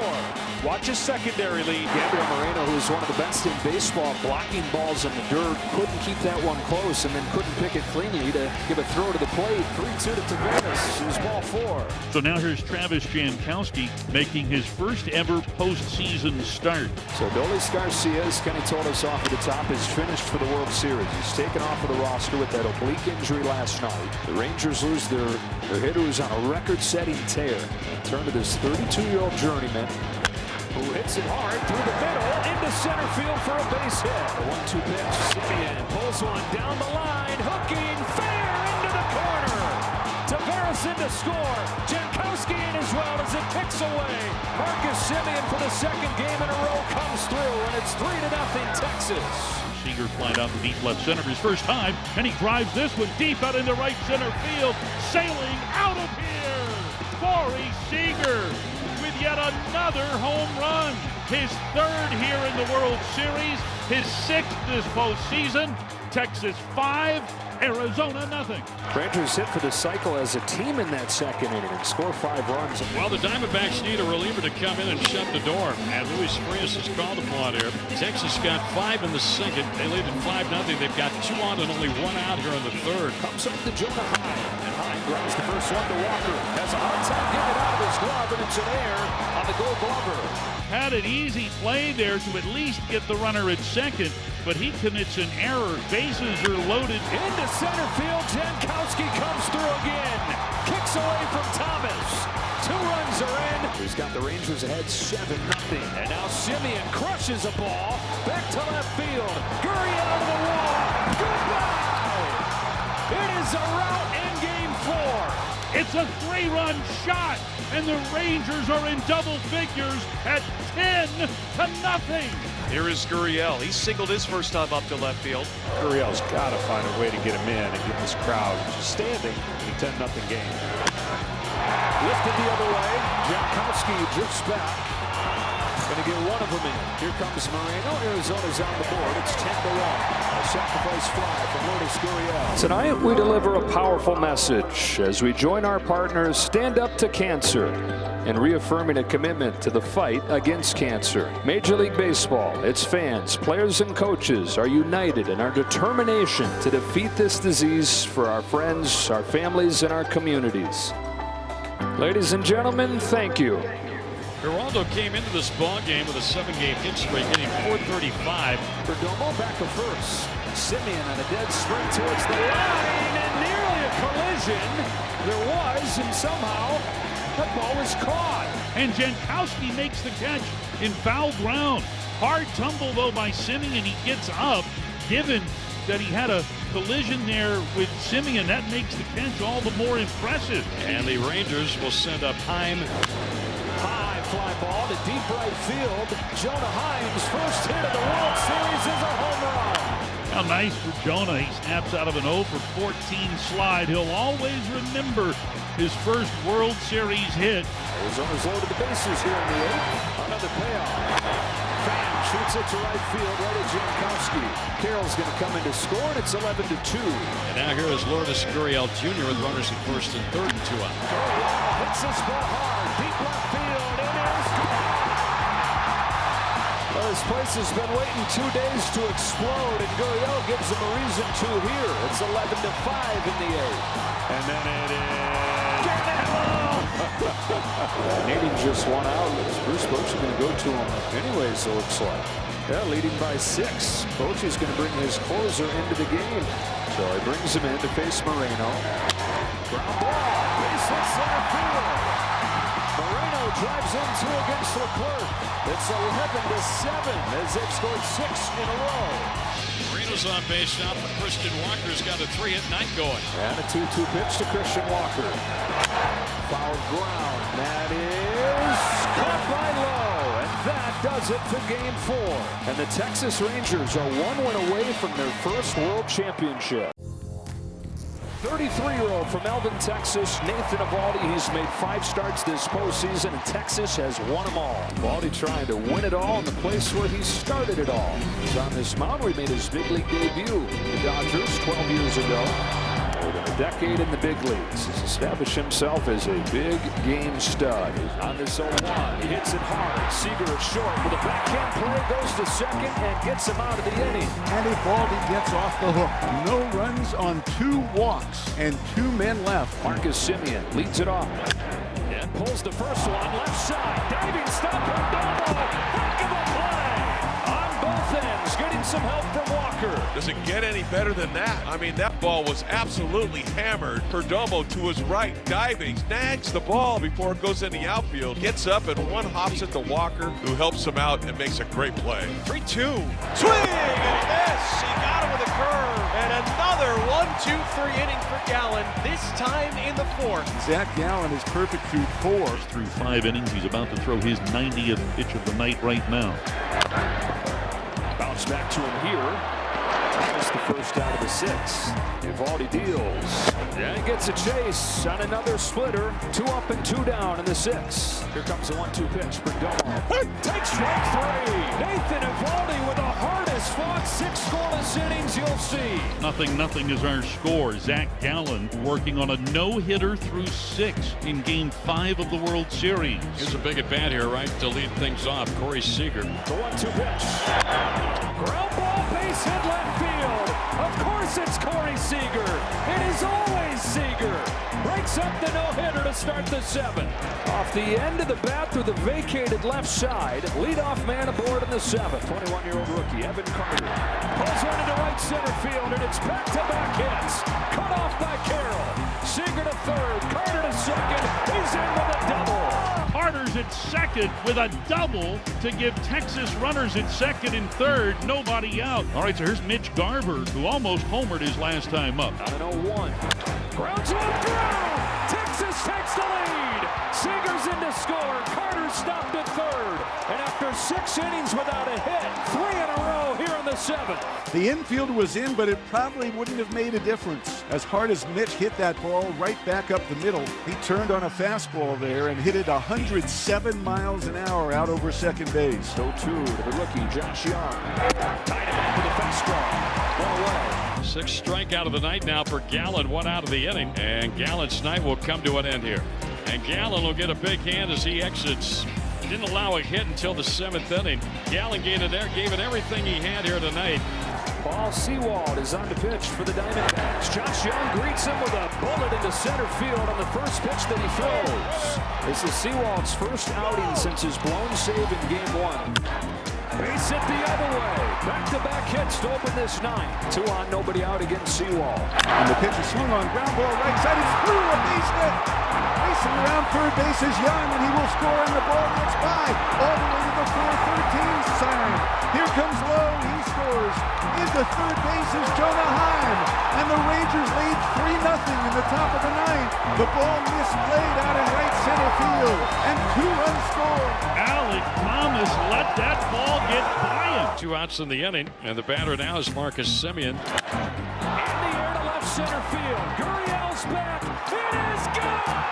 S12: Watch his secondary lead. Gabriel Moreno, who is one of the best in baseball, blocking balls in the dirt, couldn't keep that one close and then couldn't pick it cleanly to give a throw to the plate. 3-2 to Taveras. It was ball 4.
S2: So now here's Travis Jankowski making his first ever postseason start.
S16: So Dolis Garcia, as Kenny told us off at the top, is finished for the World Series. He's taken off of the roster with that oblique injury last night. The Rangers lose their hitter who's on a record-setting tear. And turn to this 32-year-old journeyman who hits it hard through the middle into center field for a base hit. The 1-2 pitch. Simeon pulls one down the line, hooking fair into the corner. Taveras in to score. Jankowski in as well as it kicks away. Marcus Simeon for the second game in a row comes through, and it's 3-0 Texas.
S2: Seager flied out to deep left center his first time, and he drives this one deep out into right center field. Sailing out of here, Corey Seager with yet another home run. His third here in the World Series, his 6th this postseason. Texas 5, Arizona nothing.
S16: Rangers hit for the cycle as a team in that second inning and score 5 runs.
S5: Well, the Diamondbacks need a reliever to come in and shut the door. And Luis Frias is called upon here. Texas got 5 in the second. They lead at 5-0. They've got 2 on and only 1 out here in the third.
S16: Comes up to Jonah Hine. And Hine grounds the first one to Walker. Has a hard time getting it out of his glove, and it's an error on the Gold Glover.
S2: Had an easy play there to at least get the runner at second, but he commits an error. Bases are loaded.
S16: Into center field, Jankowski comes through again. Kicks away from Thomas. 2 runs are in. He's got the Rangers ahead 7-0. And now Simeon crushes a ball. Back to left field. Gurriel to the wall. Goodbye! It is a rout in Game 4.
S2: It's a 3-run shot, and the Rangers are in double figures at 10-0.
S20: Here is Gurriel. He singled his first time up to left field.
S12: Gurriel's got to find a way to get him in and get this crowd standing in a 10-0 game.
S16: Lifted the other way. Jankowski drifts back. Going to get one of them in. Here comes Moreno. Arizona's on the board. It's 10-1. A sacrifice fly from Lourdes Gurriel. Tonight we deliver a powerful message as we join our partners Stand Up to Cancer and reaffirming a commitment to the fight against cancer. Major League Baseball, its fans, players, and coaches are united in our determination to defeat this disease for our friends, our families, and our communities. Ladies and gentlemen, thank you.
S5: Geraldo came into this ball game with a 7-game hit streak, hitting .435.
S16: Perdomo back to first. Simeon on a dead sprint towards the line, and nearly a collision. There was, and somehow that ball was caught.
S2: And Jankowski makes the catch in foul ground. Hard tumble though by Simeon. He gets up, given that he had a collision there with Simeon. That makes the catch all the more impressive.
S5: And the Rangers will send up Hine.
S16: High fly ball to deep right field. Jonah Hine's first hit of the World Series is a home run.
S2: How nice for Jonah. He snaps out of an 0-for-14 slide. He'll always remember his first World Series hit.
S16: Arizona's loaded the bases here in the 8th. Another payoff. Fan shoots it to right field, right at Jankowski. Carroll's going to come in to score, and it's 11-2.
S5: And now here is Lourdes Gurriel Jr. with runners at first and third and 2 out.
S16: Gurriel hits this ball hard, deep left field. It is gone. Well, this place has been waiting 2 days to explode, and Gurriel gives them a reason to here. It's 11-5 in the 8th.
S12: And then it is
S16: Needing just one out. Bruce Bochy going to go to him anyways, it looks like. Yeah, leading by 6. Bochy's going to bring his closer into the game. So he brings him in to face Moreno. Ground ball. Base hit center field. Moreno drives in 2 against Leclerc. It's 11-7 as they've scored 6 in a row.
S5: Moreno's on base now for Christian Walker's got a 3-hit night going.
S16: And a 2-2 pitch to Christian Walker. Foul ground. That is caught by Lowe. And that does it for Game 4. And the Texas Rangers are 1 win away from their first World Championship. 33-year-old from Melvin, Texas, Nathan Eovaldi. He's made 5 starts this postseason, and Texas has won them all. Eovaldi trying to win it all in the place where he started it all. He's on this mound where he made his big league debut. The Dodgers 12 years ago. More than a decade in the big leagues. He's established himself as a big game stud. On this 0-1, he hits it hard. Seager is short with a backhand play, goes to second and gets him out of the inning.
S1: And Eovaldi gets off the hook. No runs on 2 walks and 2 men left.
S16: Marcus Semien leads it off and pulls the first one left side. Diving stop from Domo. Heck of a play on both ends. Getting some help from Walker.
S19: Does it get any better than that? I mean, that ball was absolutely hammered. Perdomo to his right, diving, snags the ball before it goes in the outfield, gets up and one hops it to Walker, who helps him out and makes a great play.
S20: 3-2. Swing and a miss. He got him with a curve. And another 1-2-3 inning for Gallen, this time in the 4th.
S1: Zach Gallen is perfect through 4.
S2: Through 5 innings, he's about to throw his 90th pitch of the night right now.
S16: Bounce back to him here. Missed the first out of the 6. Eovaldi deals. And gets a chase on another splitter. 2 up and 2 down in the 6. Here comes the 1-2 pitch for Domo. Takes strike 3. Nathan Eovaldi with the hardest fought 6 scoreless innings you'll see.
S2: 0-0 is our score. Zach Gallen working on a no-hitter through 6 in Game 5 of the World Series.
S5: Here's a big at bat here, right, to lead things off. Corey Seager.
S16: The 1-2 pitch. Ground ball, base hit left field. Of course it's Corey Seager. It is always Seager. Breaks up the no-hitter to start the 7th. Off the end of the bat through the vacated left side. Leadoff man aboard in the 7th. 21-year-old rookie Evan Carter pulls one into right center field, and it's back-to-back hits. Cut off by Carroll. Seager to 3rd. Carter to 2nd. He's in with a double.
S2: Carter's at 2nd with a double to give Texas runners at 2nd and 3rd. Nobody out. All right, so here's Mitch Garver, who almost homered his last time up.
S16: On an 0-1. Grounds one through. Texas takes the lead. Seager's in to score. Carter stopped at 3rd. And after 6 innings without a hit, 3 in a row here in the 7th.
S1: The infield was in, but it probably wouldn't have made a difference. As hard as Mitch hit that ball right back up the middle, he turned on a fastball there and hit it 107 miles an hour out over second base.
S16: 0-2 to the rookie, Josh Young. Tied him up with a fastball. 1 away.
S5: 6th strikeout of the night now for Gallen, 1 out of the inning. And Gallen's night will come to an end here. And Gallen will get a big hand as he exits. Didn't allow a hit until the 7th inning. Gallen gave it everything he had here tonight.
S16: Paul Sewald is on the pitch for the Diamondbacks. Josh Young greets him with a bullet into center field on the first pitch that he throws. This is Sewald's first outing since his blown save in Game 1. Base hit the other way. Back-to-back hits to open this 9th. 2 on, nobody out against Sewald.
S1: And the pitch is swung on, ground ball right side. It's through a base hit. Racing around 3rd base is Young, and he will score, and the ball gets by all the way to the 4-13 sign. Here comes Lowe. He scores. Into 3rd base is Jonah Heim, and the Rangers lead 3-0 in the top of the 9th. The ball misplayed out in right center field, and 2 runs scored.
S2: Alec Thomas let that ball get by him.
S5: 2 outs in the inning, and the batter now is Marcus Semien.
S16: In the air to left center field. Gurriel's back. It is gone!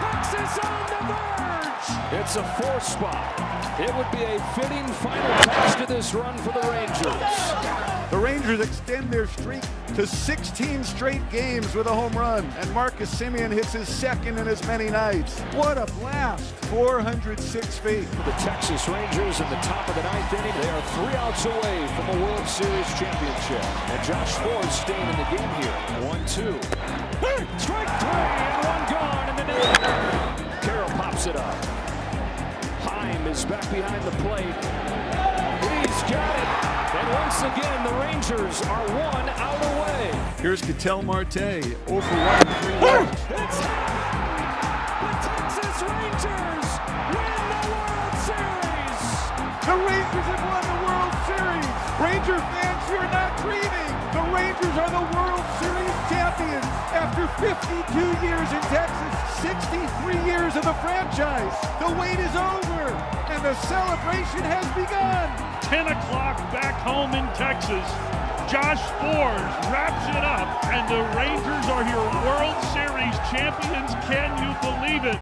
S16: Texas on the verge! It's a 4 spot. It would be a fitting final touch to this run for the Rangers.
S1: The Rangers extend their streak to 16 straight games with a home run, and Marcus Semien hits his 2nd in as many nights. What a blast! 406 feet.
S16: For the Texas Rangers in the top of the 9th inning, they are 3 outs away from a World Series championship. And Josh Ford's staying in the game here. 1-2. Strike 3 and 1 gone in the 9th. Carroll pops it up. Heim is back behind the plate. He's got it. And once again, the Rangers are 1 out away.
S1: Here's Ketel Marte, 0 for 1 in 3 runs.
S16: It's the Texas Rangers win the World Series.
S1: The Rangers have won the World Series. Ranger fans, you're not dreaming. The Rangers are the World Series champions after After 52 years in Texas, 63 years of the franchise, the wait is over, and the celebration has begun.
S2: 10 o'clock back home in Texas. Josh Sborz wraps it up, and the Rangers are your World Series champions. Can you believe it?